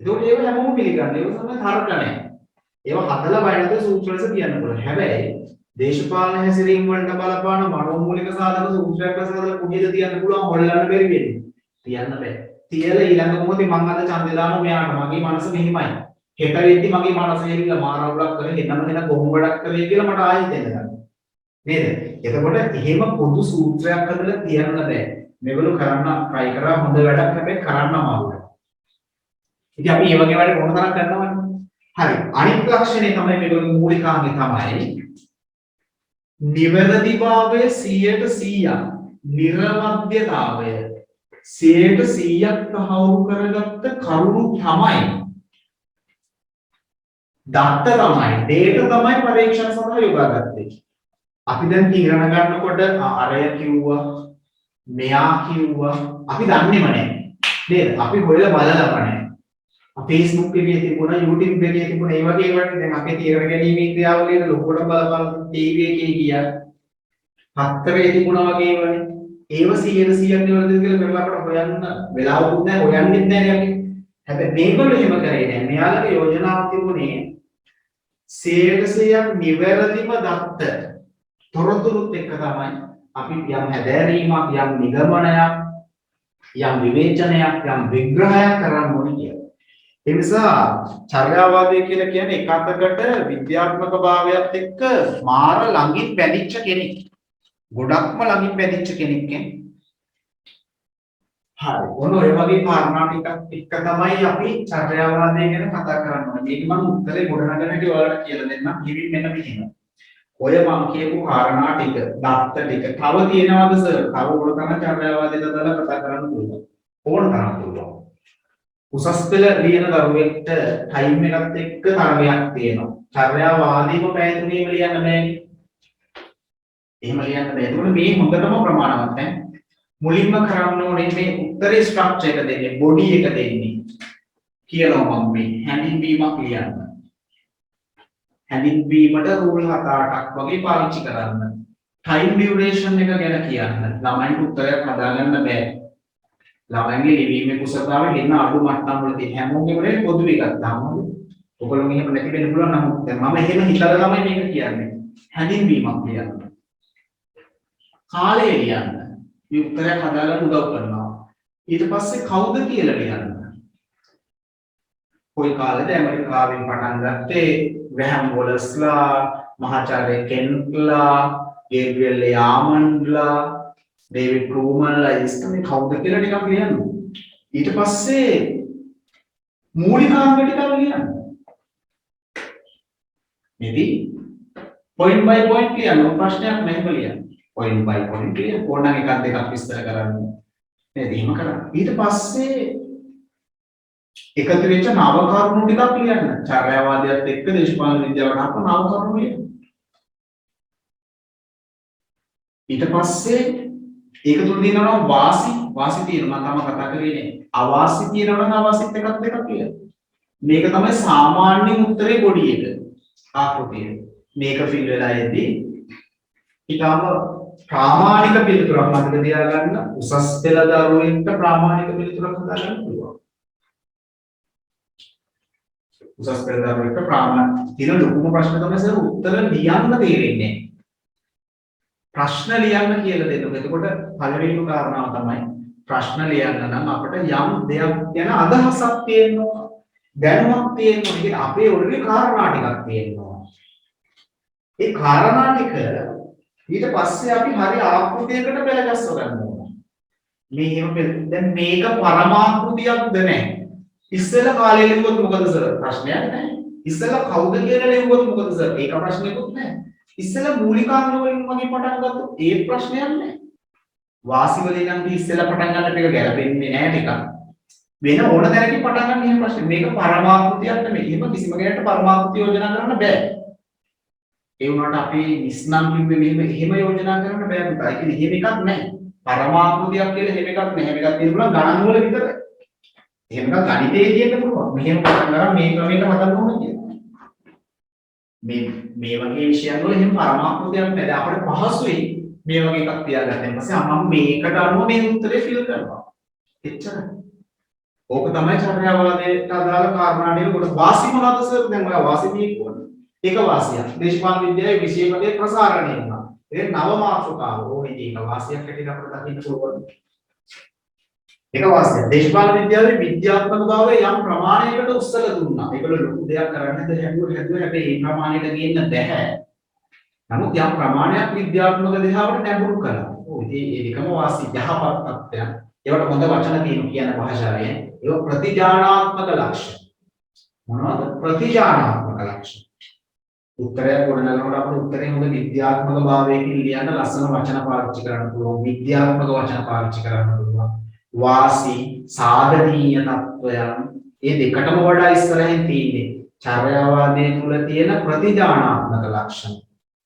ඒකෝ ඒව හැමෝම පිළිගන්නේ. ඒක තමයි තර්කණය. ඒව හදලා බලනකොට සූත්‍රවලස කියන්න පුළුවන්. හැබැයි දේශපාලන හැසිරීම වලට බලපාන මනෝමූලික සාධක සූත්‍රයක් අසලා කුඩියද තියන්න පුළුවන් හොල්ලන්න බැරි වෙන්නේ. තියන්න බෑ. තියලා ඊළඟ මොහොතේ මං අද ඡන්දේ දානවා මෙයාට මගේ මනස මෙහිමයි. හෙට වෙද්දි මගේ මනස එළිලා මාරවුලක් කරේ එන්නම දෙන කොහොමඩක් කරේ කියලා මට ආයෙත් එන්න ගන්නවා. නේද? එතකොට එහෙම පොදු සූත්‍රයක් හදලා තියන්න බෑ. මේගොල්ලෝ කරන්න try කරා හොඳ වැඩක් හැබැයි කරන්න අමාරුයි. ඉතින් අපි මේ වගේ වැඩ මොන තරම් කරනවද? හරි. අනිත් ලක්ෂණය තමයි මේගොල්ලෝ මූලිකාංගය තමයි නිවැරදිභාවය 100%ක් නිර්වද්‍යතාවය 100%ක් තහවුරු කරගත්ත කරුණු තමයි දත්ත තමයි data තමයි පරීක්ෂණ සඳහා යොදාගත්තේ. අපි දැන් තීරණ ගන්නකොට අරය කිව්වා මෙයා කිව්වා අපි දන්නේම නැහැ නේද? අපි හොයලා බලලම නැහැ. Facebook එකේ තිබුණා YouTube එකේ තිබුණා ඒ වගේ ඒවාට දැන් අපේ තීරණ ගැනීමේ ක්‍රියාවලියට ලොකුට බලපාන TV එකේ ගියා හතරේ තිබුණා වගේ ඒවානේ ඒව 100% නිවැරදිද කියලා කරලා අපට හොයන්න වෙලාවකුත් නැහැ හොයන්නෙත් නැහැ අපි හැබැයි මේගොල්ලෝ එහෙම කරේ නැහැ. මෙයාලගේ යෝජනාව තිබුණේ 100% නිවැරදිම දත්ත තොරතුරුත් එක්ක තමයි අපි යම් හැදෑරීමක්, යම් නිගමනයක්, යම් විවේචනයක්, යම් විග්‍රහයක් කරන්න ඕනේ කියලා. ඒ නිසා චර්යාවාදය කියලා කියන්නේ එක අතකට විද්‍යාත්මක භාවයත් එක්ක මාර ළඟින් බැඳිච්ච කෙනෙක්. ගොඩක්ම ළඟින් බැඳිච්ච කෙනෙක් නේ. හරි. ඔන්න ඔය වගේ කාරණා ටිකක් එක්ක තමයි අපි චර්යාවාදය ගැන කතා කරන්නේ. මේක මම උත්තරේ ගොඩනගන හැටි ඔයාලට කියලා දෙන්නම්. ඉතින් මෙන්න මෙහෙම. ඔය මම කියපු කාරණා ටික, දත්ත ටික තව තියෙනවද සර්? තව ඔය තමයි චර්යාවාදයට දාලා කතා කරන්න පුළුවන්. ඕන තරම් පුළුවන්. උසස් පෙළ ලියන දරුවෙක්ට ටයිම් එකත් එක්ක තරගයක් තියෙනවා. චර්යාවාදීව පැය තුනේම ලියන්න බෑනේ. එහෙම ලියන්න බෑ. ඒකෝනේ මේ හොඳටම ප්‍රමාණවත් ඈ. මුලින්ම කරන්න ඕනේ මේ උත්තරේ ස්ට්‍රක්චර් එක දෙන්නේ, බොඩි එක දෙන්නේ. කියනවා මම මේ හැඳින්වීමක් ලියන්න. හැඳින්වීමට රූල් 7-8ක් වගේ පාවිච්චි කරන්න. ටයිම් ඩියුරේෂන් එක ගැන කියන්න. ළමයින්ට උත්තරයක් හදාගන්න බෑ. ළමයින්ගේ ලිවීමේ කුසලතාවය එන්න අඩු මට්ටම් වල තියෙන හැමෝගෙම නේ පොදු එකක් දාමු. ඔයගොල්ලෝ මෙහෙම නැති වෙන්න පුළුවන් නමුත් දැන් මම එහෙම හිතලා තමයි මේක කියන්නේ. හැඳින්වීමක් ලියන්න. කාලය ලියන්න. මේ උත්තරයක් හදාගන්න උදව් කරනවා. ඊට පස්සේ කවුද කියලා ලියන්න. කොයි කාලෙද ඇමරිකාවෙන් පටන් ගත්තේ ග්‍රැහම් වොලස්ලා, මහාචාර්ය කෙන්ට්ලා, ගේබ්‍රියල් යාමන්ඩ්ලා, ඩේවිඩ් ක්‍රූමන්ලා ඉස්තම කවුද කියලා ටිකක් ලියන්න. ඊට පස්සේ මූලිකාංග ටිකක් ලියන්න. මෙදි point by point ලියන්න. ප්‍රශ්නයක් නැහැ ලියන්න. point by point ලියන්න. ඕනනම් එකක් දෙකක් විස්තර කරන්න. නේද? එහෙම කරන්න. ඊට පස්සේ එකතු වෙච්ච නව කරුණු ටිකක් ලියන්න. චර්යාවාදයත් එක්ක දේශපාලන විද්‍යාවට අප නව කරුණු ලියන්න. ඊට පස්සේ ඒක තුල තියෙනවා වාසි තියෙනවා මම තම කතා කරේ නේ. අවාසි තියෙනවා නම් අවාසිත් එකක් දෙකක් කියලා. මේක තමයි සාමාන්‍ය උත්තරේ බොඩි එක. ආකෘතිය. මේක ෆිල් වෙලා යද්දී ඊටම ප්‍රාමාණික පිළිතුරක් මතක තියාගන්න. උසස් පෙළ දරුවෙන්ට ප්‍රාමාණික පිළිතුරක් හදාගන්න පුළුවන්. උසස් පෙළ දරුවෙන්ට ප්‍රාමාණික තියෙන ලොකුම ප්‍රශ්න තමයි සර් උත්තර ලියන්න තේරෙන්නේ නැහැ. ප්‍රශ්න ලියන්න කියලා දෙනවා. එතකොට පළවෙනිම කාරණාව තමයි ප්‍රශ්න ලියන්න නම් අපිට යම් දෙයක් ගැන අදහසක් තියෙනවා. දැනුමක් තියෙනවා. ඉතින් අපේ ඔළුවේ කාරණා ටිකක් තියෙනවා. ඒ කාරණා ටික ඊට පස්සේ අපි හරි ආකෘතියකට පෙළගස්ව ගන්න ඕන. මේ එහෙම දැන් මේක පරමාකෘතියක්ද නැහැ. ඉස්සෙල්ලා කාලේ ලිව්වොත් මොකද සර්? ප්‍රශ්නයක් නැහැ. ඉස්සෙල්ලා කවුද කියලා ලිව්වොත් මොකද සර්? ඒක ප්‍රශ්නයක්වත් නැහැ. ඉස්සෙල්ලා මූලිකාංග වලින් වගේ පටන් ගත්තොත් ඒ ප්‍රශ්නයක් නැහැ. වාසි වලින් නම් ඉස්සෙල්ලා පටන් ගන්නට එක ගැලපෙන්නේ නැහැ ටිකක්. වෙන ඕන තැනකින් පටන් ගන්න එහෙම ප්‍රශ්න. මේක පරමාකෘතියක් නෙමෙයි. එහෙම කිසිම කෙනෙක්ට පරමාකෘතිය යෝජනා කරන්න බෑ. ඒ වුණාට අපි නිස්නම් කිව්වේ මෙහෙම යෝජනා කරන්න බෑ පුතා. ඒක එහෙම එකක් නැහැ. පරමාකෘතියක් කියලා එහෙම එකක් නැහැ. මේකක් තියෙනවා ගණන් වල විතරයි. එහෙම එකක් ගණිතයේ තියෙන්න පුළුවන්. මෙහෙම පටන් ගන්න මේ ක්‍රමයට හදන්න ඕන කියලා. මේ වගේ විෂයන් වල එහෙම පරමාර්ථයක් නැහැ. අපිට පහසුයි මේ වගේ එකක් තියාගන්න. ඊට පස්සේ මම මේකට අනුව මේ උත්තරේ ෆිල් කරනවා. එච්චරයි. ඕක තමයි චර්යාවාදයට අදාළ කාරණා ටික. කොට වාසි මොනවද සර්? දැන් ඔයා වාසි කියනවා. ඒක වාසියක්. දේශපාලන විද්‍යාවේ විෂයපදේ ප්‍රසාරණය වෙනවා. ඒක නව මාතෘකාව. ඕනේ ඒක වාසියක් හැටියට අපිට දකින්න පුළුවන්. ඒක වාසිය. දේශපාලන විද්‍යාවේ විද්‍යාත්මක භාවය යම් ප්‍රමාණයකට උස්සලා දුන්නා. ඒකවල ලොකු දෙයක් කරන්නද හැදුවේ හැබැයි ඒ ප්‍රමාණයට ගේන්න බැහැ. නමුත් යම් ප්‍රමාණයක් විද්‍යාත්මක දිහාවට නැඹුරු කළා. ඔව් ඉතින් ඒ දෙකම වාසිය යහපත් තත්ත්වයක්. ඒවට හොඳ වචන තියෙනවා කියන භාෂාවෙන්. ඒක ප්‍රතිජානාත්මක ලක්ෂණ. මොනවද? ප්‍රතිජානාත්මක ලක්ෂණ. උත්තරය ගොඩනගනකොට අපිට උත්තරේ හොඳ විද්‍යාත්මක භාවයකින් ලියන්න ලස්සන වචන පාවිච්චි කරන්න පුළුවන්. විද්‍යාත්මක වචන පාවිච්චි කරන්න පුළුවන්. වාසි සාධනීය තත්වයන් මේ දෙකටම වඩා ඉස්සරහින් තියෙන්නේ චර්යාවාදයේ තුල තියෙන ප්‍රතිජානාත්මක ලක්ෂණ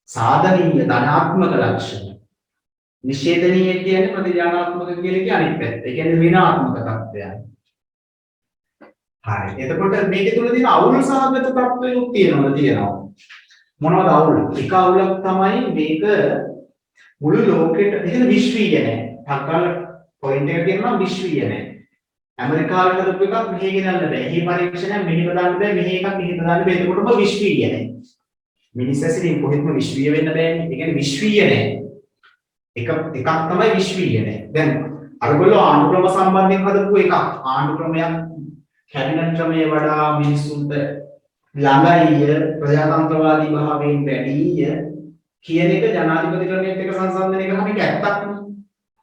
සාධනීය ධනාත්මක ලක්ෂණ නිෂේධනීය කියන්නේ ප්‍රතිජානාත්මක කියන්නේ අනිත් පැත්ත. ඒ කියන්නේ ඍණාත්මක තත්වයන්. හරි. එතකොට මේකේ තුල තියෙන අවුල් සහගත තත්වයන් තියෙනවා. මොනවද අවුල්? එක අවුලක් තමයි මේක මුළු ලෝකෙට එහෙම විශ්වීය නැහැ. ටක්කල් පොයින්ට් එක කියනවා විශ්වීය නැහැ. ඇමරිකාවට හදපු එකක් මෙහෙ ගෙනල්ලා බෑ. එහි පරීක්ෂණයක් මෙහෙම දාන්න බෑ. මෙහෙ එකක් මෙහෙම දාන්න බෑ. එතකොටම විශ්වීය නැහැ. මිනිස් ඇසින් කොහෙත්ම විශ්වීය වෙන්න බෑනේ. ඒ කියන්නේ විශ්වීය නැහැ. එකක් තමයි විශ්වීය නැහැ. දැන් අරගොල්ලෝ ආණ්ඩු ක්‍රම සම්බන්ධයෙන් හදපු එකක්. ආණ්ඩු ක්‍රමයක් කැබිනට් ක්‍රමයේ වඩා මිනිස්සුන්ට ළඟයි ප්‍රජාතන්ත්‍රවාදී භාවයෙන් වැඩිය කියන එක ජනාධිපති ක්‍රමයේත් එක සංසන්දනය කරාම ඒක ඇත්තක් නේ.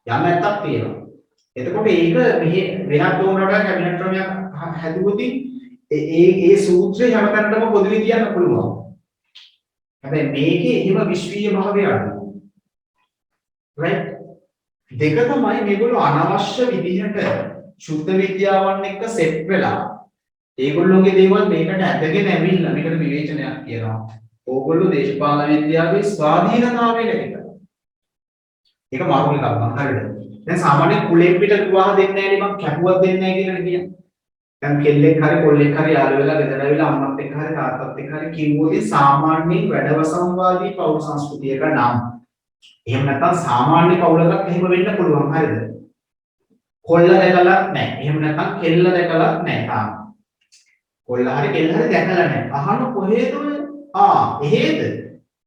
යම් ඇත්තක් තියෙනවා. එතකොට ඒක මෙහි වෙනත් උනරට කැබිනට් ක්‍රමයක් හැදුවොත් ඒ සූත්‍රය හැමතැනටම පොදු විදියට පුළුවන්. හැබැයි මේකේ එහෙම විශ්වීය භාවය අඩුයි. right? දෙක තමයි මේගොල්ලෝ අනවශ්‍ය විදිහට සුද්ධ විද්‍යාවන් එක්ක සෙට් වෙලා ඒගොල්ලෝගේ දේවල් මේකට ඇදගෙන ඇවිල්ලා මේකට විවේචනයක් කියනවා. ඕගොල්ලෝ දේශපාලන විද්‍යාවේ ස්වාධීනතාවය නැති කරනවා. ඒක මාරු එකක් මම හරියට. දැන් සාමාන්‍ය කුලෙන් පිට විවාහ දෙන්නේ නැහැ නේ මම කැපුවක් දෙන්නේ නැහැ කියලා කියන්නේ. දැන් කෙල්ලෙක් හරි කොල්ලෙක් හරි යාළු වෙලා ගෙදර ඇවිල්ලා අම්මත් එක්ක හරි තාත්තත් එක්ක හරි කිව්වොත් සාමාන්‍යයෙන් වැඩවසම්වාදී පෞල් සංස්කෘතියක නම් එහෙම නැත්නම් සාමාන්‍ය පෞලකට එහෙම වෙන්න පුළුවන් හරිද? කොල්ල දැකලා නැහැ. එහෙම නැත්නම් කෙල්ල දැකලා නැහැ තාම. කොල්ල හරි කෙල්ල හරි දැකලා නැහැ. අහන කොහෙද ඔය? එහෙද?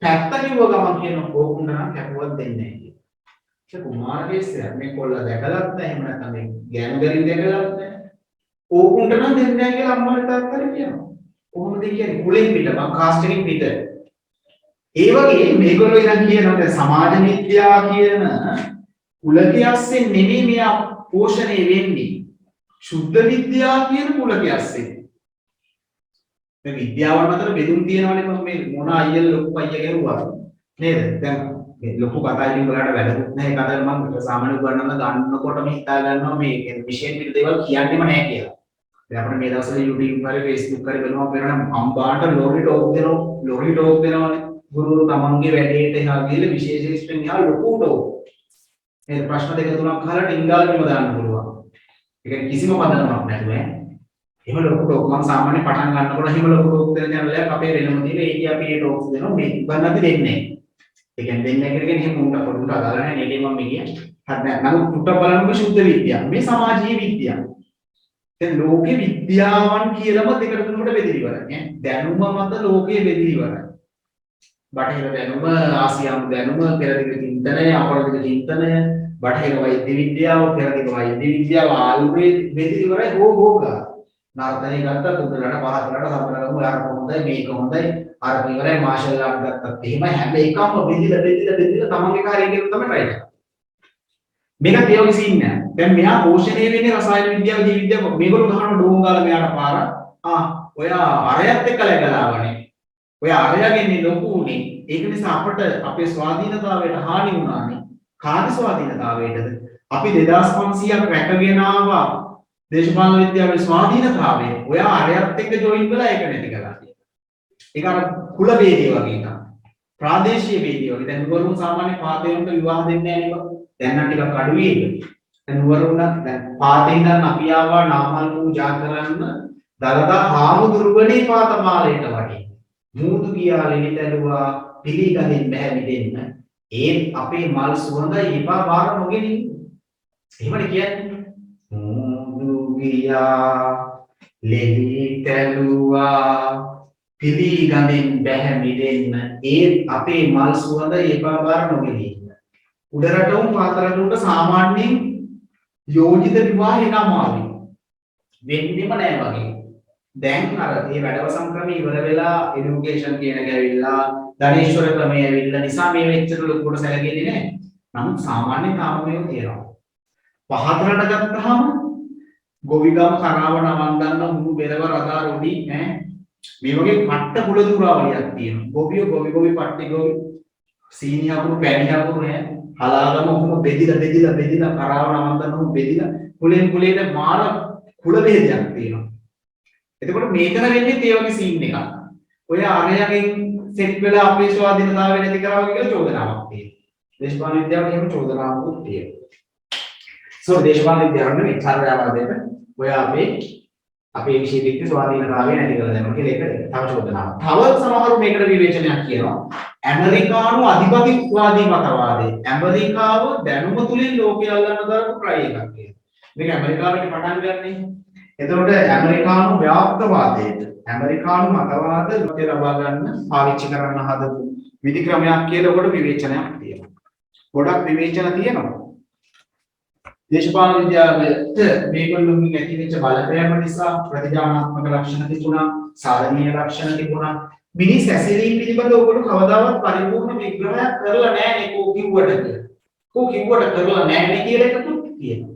පැත්ත කිව්ව ගමන් කියන ඕකුණ්ඩ නම් කැපුවක් දෙන්නේ නැහැ. ඒක කුමාරකේසයක් මේ කොල්ල දැකලත් නැහැ. එහෙම නැත්නම් මේ ගෑනුගරින් දැකලත් නැහැ. ඕකුණ්ඩ නම් දෙන්නේ නැහැ කියලා අම්මාට තාත්තට කියනවා. කොහොමද කියන්නේ? කුලෙන් පිට මං කාස්ට් එකෙන් පිට. ඒ වගේ මේගොල්ලෝ ඉතින් කියනවා දැන් සමාජ විද්‍යාව කියන කුලකයස්සේ නෙමෙයි මෙයා පෝෂණය වෙන්නේ. සුද්ධ විද්‍යාව කියන කුලකයස්සේ. මේ විද්‍යාවන් අතර බෙදුම් තියෙනවානේ මම මේ මොන අයියල ලොකු අයියා ගැහුවා නේද? දැන් මේ ලොකු කතා ඉතින් ඔයාලට වැදගත් නැහැ. ඒක අතර මම සාමාන්‍ය උගන්වන්න ගන්නකොටම හිතා ගන්නවා මේ විශේෂ පිට දේවල් කියන්නෙම නැහැ කියලා. දැන් අපිට මේ දවස්වල YouTube හරි Facebook හරි බලනවා වෙනනම් අම්බාට ලොරි ටෝක් දෙනවානේ. ගුරු තමන්ගේ වැඩේට එහා ගිහලා විශේෂයෙන් එහා ලොකු ටෝක්. මේ ප්‍රශ්න දෙක තුනක් අහලා ඩිංගාලෙම දාන්න පුළුවන්. ඒ කියන්නේ කිසිම පදනමක් නැතුව ඈ. එහෙම ලොකු ටෝක් මම සාමාන්‍ය පටන් ගන්නකොට එහෙම ලොකු ටෝක් දෙන channel එකක් අපේ රෙනම තියෙන ඒකේ අපි ඒ ටෝක්ස් දෙනවා මේ ඉබ්බන්නත් දෙන්නේ නැහැ. ඒ කියන්නේ දෙන්නේ නැහැ කියන්නේ එහෙම උන්ට පොඩුට අදාළ නැහැ නේද මම මේ කියන්නේ. හරි නෑ. නමුත් පුට බලන්නකො සුද්ධ විද්‍යාව. මේ සමාජීය විද්‍යාව. දැන් ලෝකේ විද්‍යාවන් කියලාම දෙකට තුනකට බෙදලා ඉවරයි ඈ. දැනුම මත ලෝකයේ බෙදලා ඉවරයි. බටහිර දැනුම, ආසියානු දැනුම, පෙරදිග චින්තනය, අපරදිග චින්තනය, බටහිර වෛද්‍ය විද්‍යාව, පෙරදිග වෛද්‍ය විද්‍යාව ආයුර්වේද බෙදලා ඉවරයි හොගා. නර්තනය ගත්තා තුන්දරට පහතරට සමරගමු යාර හොඳයි මේක හොඳයි අර ඉවරයි මාෂල් ආර්ට් ගත්තත් එහෙමයි හැම එකම බෙදලා තමන්ගේ කාර්යය කියලා තමයි try කරන්නේ. මේක තියෝගේ සීන් නෑ. දැන් මෙහා පෝෂණය වෙන්නේ රසායන විද්‍යාව, ජීව විද්‍යාව මේගොල්ලෝ ගහන ඩෝන් ගාලා මෙයාට පාර ඔයා අරයත් එක්ක läගලාවනේ. ඔය අරයගෙන්නේ ලොකු උනේ. ඒක නිසා අපට අපේ ස්වාධීනතාවයට හානි වුණානේ. කාගේ ස්වාධීනතාවයටද? අපි 2500ක් රැකගෙන ආවා. දේශපාලන විද්‍යාවේ ස්වාධීනතාවය. ඔයා අරයත් එක්ක ජොයින් වෙලා ඒක නැති කළා කියලා. ඒක අර කුල ભેදේ වගේ එකක්. ප්‍රාදේශීය ભેදේ වගේ. දැන් නුවරුන් සාමාන්‍ය පාතේන්ට විවාහ දෙන්නේ නැහැ නේද? දැන් නම් ටිකක් අඩුයි ඒක. දැන් නුවරුන් දැන් පාතේ ඉඳන් අපි ආවා නාමල් පූජා කරන්න දලදා හාමුදුරුවනේ පාතමාලයට වගේ. මූදු ගියා ලෙලිතලුවා පිළිගදින් බැහැවිදෙන්න ඒත් අපේ මල් සුවඳයි එපා බාර නොගෙන ඉන්න. එහෙමනේ කියන්නේ. මූදු ගියා ලෙලිතලුවා පිළිගදින් බැහැවිදෙන්න ඒත් අපේ මල් සුවඳයි එපා බාර නොගෙන ඉන්න. උඩරටවුන් පාතරටුන්ට සාමාන්‍යයෙන් යෝජිත විවාහේ නමාවි වෙන්නෙම නෑ වගේ. දැන් අර මේ වැඩවසම් ක්‍රමය ඉවර වෙලා এডুকেෂන් කියන එක ඇවිල්ලා ධනේශ්වර ක්‍රමය ඇවිල්ලා නිසා මේ වෙච්චර ලොකුට සැලකෙන්නේ නැහැ. නමුත් සාමාන්‍ය තාම මේක තියෙනවා. පහතරට ගත්තාම ගොවිගම කරාවන වන්දන්න මුළු බෙරව රදා රොඩි ඈ මේ වගේ පට්ට කුල දුරාවලියක් තියෙනවා. ගොවි පට්ටි ගොවි සීනියපුරු පැණියපුරු ඈ හලාගම ඔහොම බෙදිලා කරාවන වන්දන්න ඔහොම බෙදිලා කුලෙට මාර කුල බෙදයක් තියෙනවා. එතකොට මේකන වෙන්නේ ඒ වගේ සීන් එකක්. ඔය අරයගෙන් සෙට් වෙලා අපේ ස්වාධීනතාවය නැති කරා කියලා චෝදනාවක් තියෙනවා. දේශපාලන විද්‍යාවේ එහෙම චෝදනාවක් තියෙනවා. දේශපාලන විද්‍යාව නෙමෙයි චාරයාවල දෙන්න. ඔය අපේ විශේෂිත ස්වාධීනතාවය නැති කරලා දෙනවා කියලා ඒක තව චෝදනාවක්. තව සමහරු මේකට විවේචනයක් කියනවා. ඇමරිකානු අධිපතිවාදී මතවාදය. ඇමරිකාව දැනුම තුලින් ලෝකය අල්ලන්න තරම් try එකක් කියලා. මේක ඇමරිකාවේ පටන් ගන්නනේ. එතකොට ඇමරිකානු ව්‍යාප්තවාදයට ඇමරිකානු මතවාද ලෝකේ ලබා ගන්න පාවිච්චි කරන්න හදපු විධි ක්‍රමයක් කියලා උකට විවේචනයක් තියෙනවා. ගොඩක් විවේචන තියෙනවා. දේශපාලන විද්‍යාවට මේගොල්ලෝගෙන් ඇතිවෙච්ච බලපෑම නිසා ප්‍රතිජානාත්මක ලක්ෂණ තිබුණා, සාධනීය ලක්ෂණ තිබුණා. මිනිස් ඇසිරීම පිළිබඳව ඔයගොල්ලෝ කවදාවත් පරිපූර්ණ විග්‍රහයක් කරලා නැහැ නේ කෝ කිව්වට කියලා. කෝ කිව්වට කරලා නැහැ නේ කියලා එකකුත් තියෙනවා.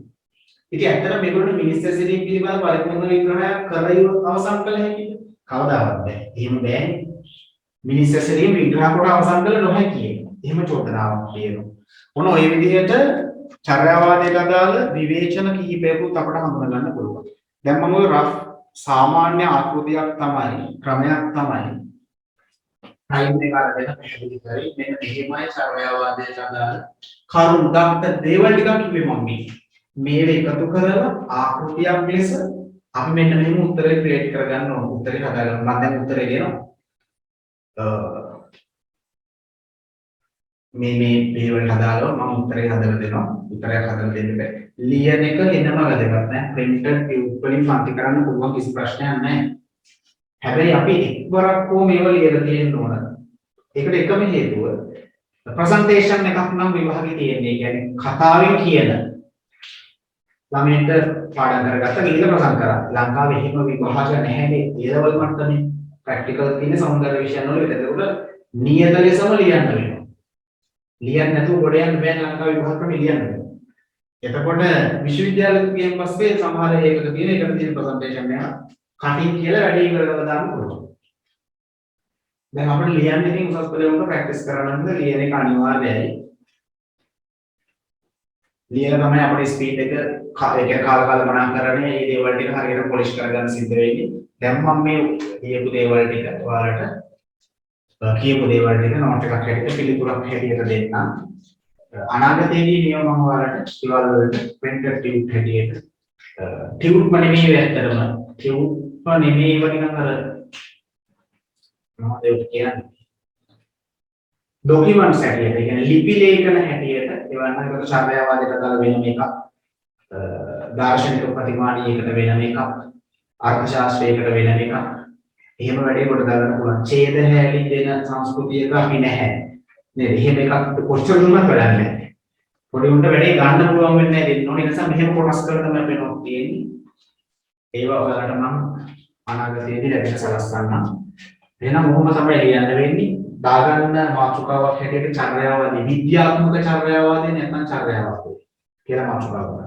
ඉතින් ඇත්තට මේගොල්ලෝ මිනිස් ඇසිරීම පිළිබඳව පරිපූර්ණ විග්‍රහයක් කරලා අවසන් කළ හැකිද? කවදාවත් බෑ. එහෙම බෑනේ. මිනිස් ඇසිරීම විග්‍රහ කොට අවසන් කළ නොහැකි. එහෙම චෝදනාවක් තියෙනවා. මොන ඔය විදිහට චර්යාවාදයට අදාළ විවේචන කිහිපයකුත් අපට හඳුනා ගන්න පුළුවන්. දැන් මම ඔය රෆ් සාමාන්‍ය ආකෘතියක් තමයි ක්‍රමයක් තමයි ටයිම් එක අරගෙන පැහැදිලි කරේ. මෙන්න මෙහෙමයි චර්යාවාදයට අදාළ කරුණු දක්ත දේවල් ටිකක් කිව්වේ මම මේව එකතු කරලා ආකෘතියක් ලෙස අපි මෙන්න මෙහෙම උත්තරේ ක්‍රියේට් කරගන්න ඕන. උත්තරේ හදාගන්න. මම දැන් උත්තරේ දෙනවා. මේ වලට අදාළව මම උත්තරේ හදලා දෙනවා. උත්තරයක් හදලා දෙන්න බෑ. ලියන එක එනම වැදගත් නෑ. printed tube වලින් පන්ති කරන්න පුළුවන් කිසි ප්‍රශ්නයක් නෑ. හැබැයි අපි එක්වරක් හෝ මේව ලියලා තියෙන්න ඕන. ඒකට එකම හේතුව ප්‍රසන්ටේෂන් එකක් නම් විභාගේ තියෙන්නේ. ඒ කියන්නේ කතාවෙන් කියන ළමයින්ට පාඩම් කරගත්ත ගිහිල්ලා ප්‍රසන්ට් කරා. ලංකාවේ එහෙම විභාග නැහැනේ. ඒ ලෙවල් මට්ටමේ ප්‍රැක්ටිකල් තියෙන සෞන්දර්ය විෂයන් වල විතරද නියත ලෙසම ලියන්න වෙනවා. ලියන්න නැතුව ගොඩ යන්න බෑ ලංකාවේ විභාග ක්‍රම ලියන්න බෑ. එතකොට විශ්වවිද්‍යාලෙට ගියන් පස්සේ සමහර ඒකට තියෙන ප්‍රසන්ටේෂන් එක කටින් කියලා වැඩි කරලා දාන්න පුළුවන්. දැන් අපිට ලියන්න ඉතින් උසස් පෙළ වල ප්‍රැක්ටිස් කරන්න ලියන එක අනිවාර්යයි. ලියලා තමයි අපේ ස්පීඩ් එක කාලකල්පනාකරණය මේ දේවල් ටික හරියට පොලිෂ් කරගන්න සිද්ධ වෙන්නේ. දැන් මම මේ කියපු දේවල් ටික ඔයාලට කියපු දේවල් ටික නෝට් එකක් හැටියට පිළිතුරක් හැටියට දෙන්නම්. අනාගතයේදී නියම මම ඔයාලට ඉවල් වලට printed tube හැටියට tube නෙමෙයි ඇත්තටම tube නෙමෙයි වනිකන් අර මොකද ඒක කියන්නේ documents හැටියට ඒ කියන්නේ ලිපි ලේඛන හැටියට ඒවන්නකට ශාස්ත්‍රවාදයට අදාළ වෙන මේක දාර්ශනික ප්‍රතිමානීයකට වෙන මේක අර්ථ ශාස්ත්‍රයකට වෙන මේක එහෙම වැඩේ කොට දාන්න පුළුවන්. ඡේද හැලි දෙන සංස්කෘතියක අපි නැහැ. නේද? එහෙම එකක් කොච්චර දුන්නත් වැඩක් නැහැ. පොඩි උන්ට වැඩේ ගන්න පුළුවන් වෙන්නේ නැහැ. දෙන්න ඕනේ නිසා මෙහෙම කොටස් කරලා තමයි අපේ නෝට් තියෙන්නේ. ඒවා ඔයාලට මම අනාගතයේදී ලැබෙන සලස්වන්නම්. එහෙනම් මොහොම තමයි ලියන්න වෙන්නේ. දාගන්න මාතෘකාවක් හැටියට චර්යාවාදී විද්‍යාත්මක චර්යාවාදී නැත්නම් චර්යාවාදී කියලා මාතෘකාවක්.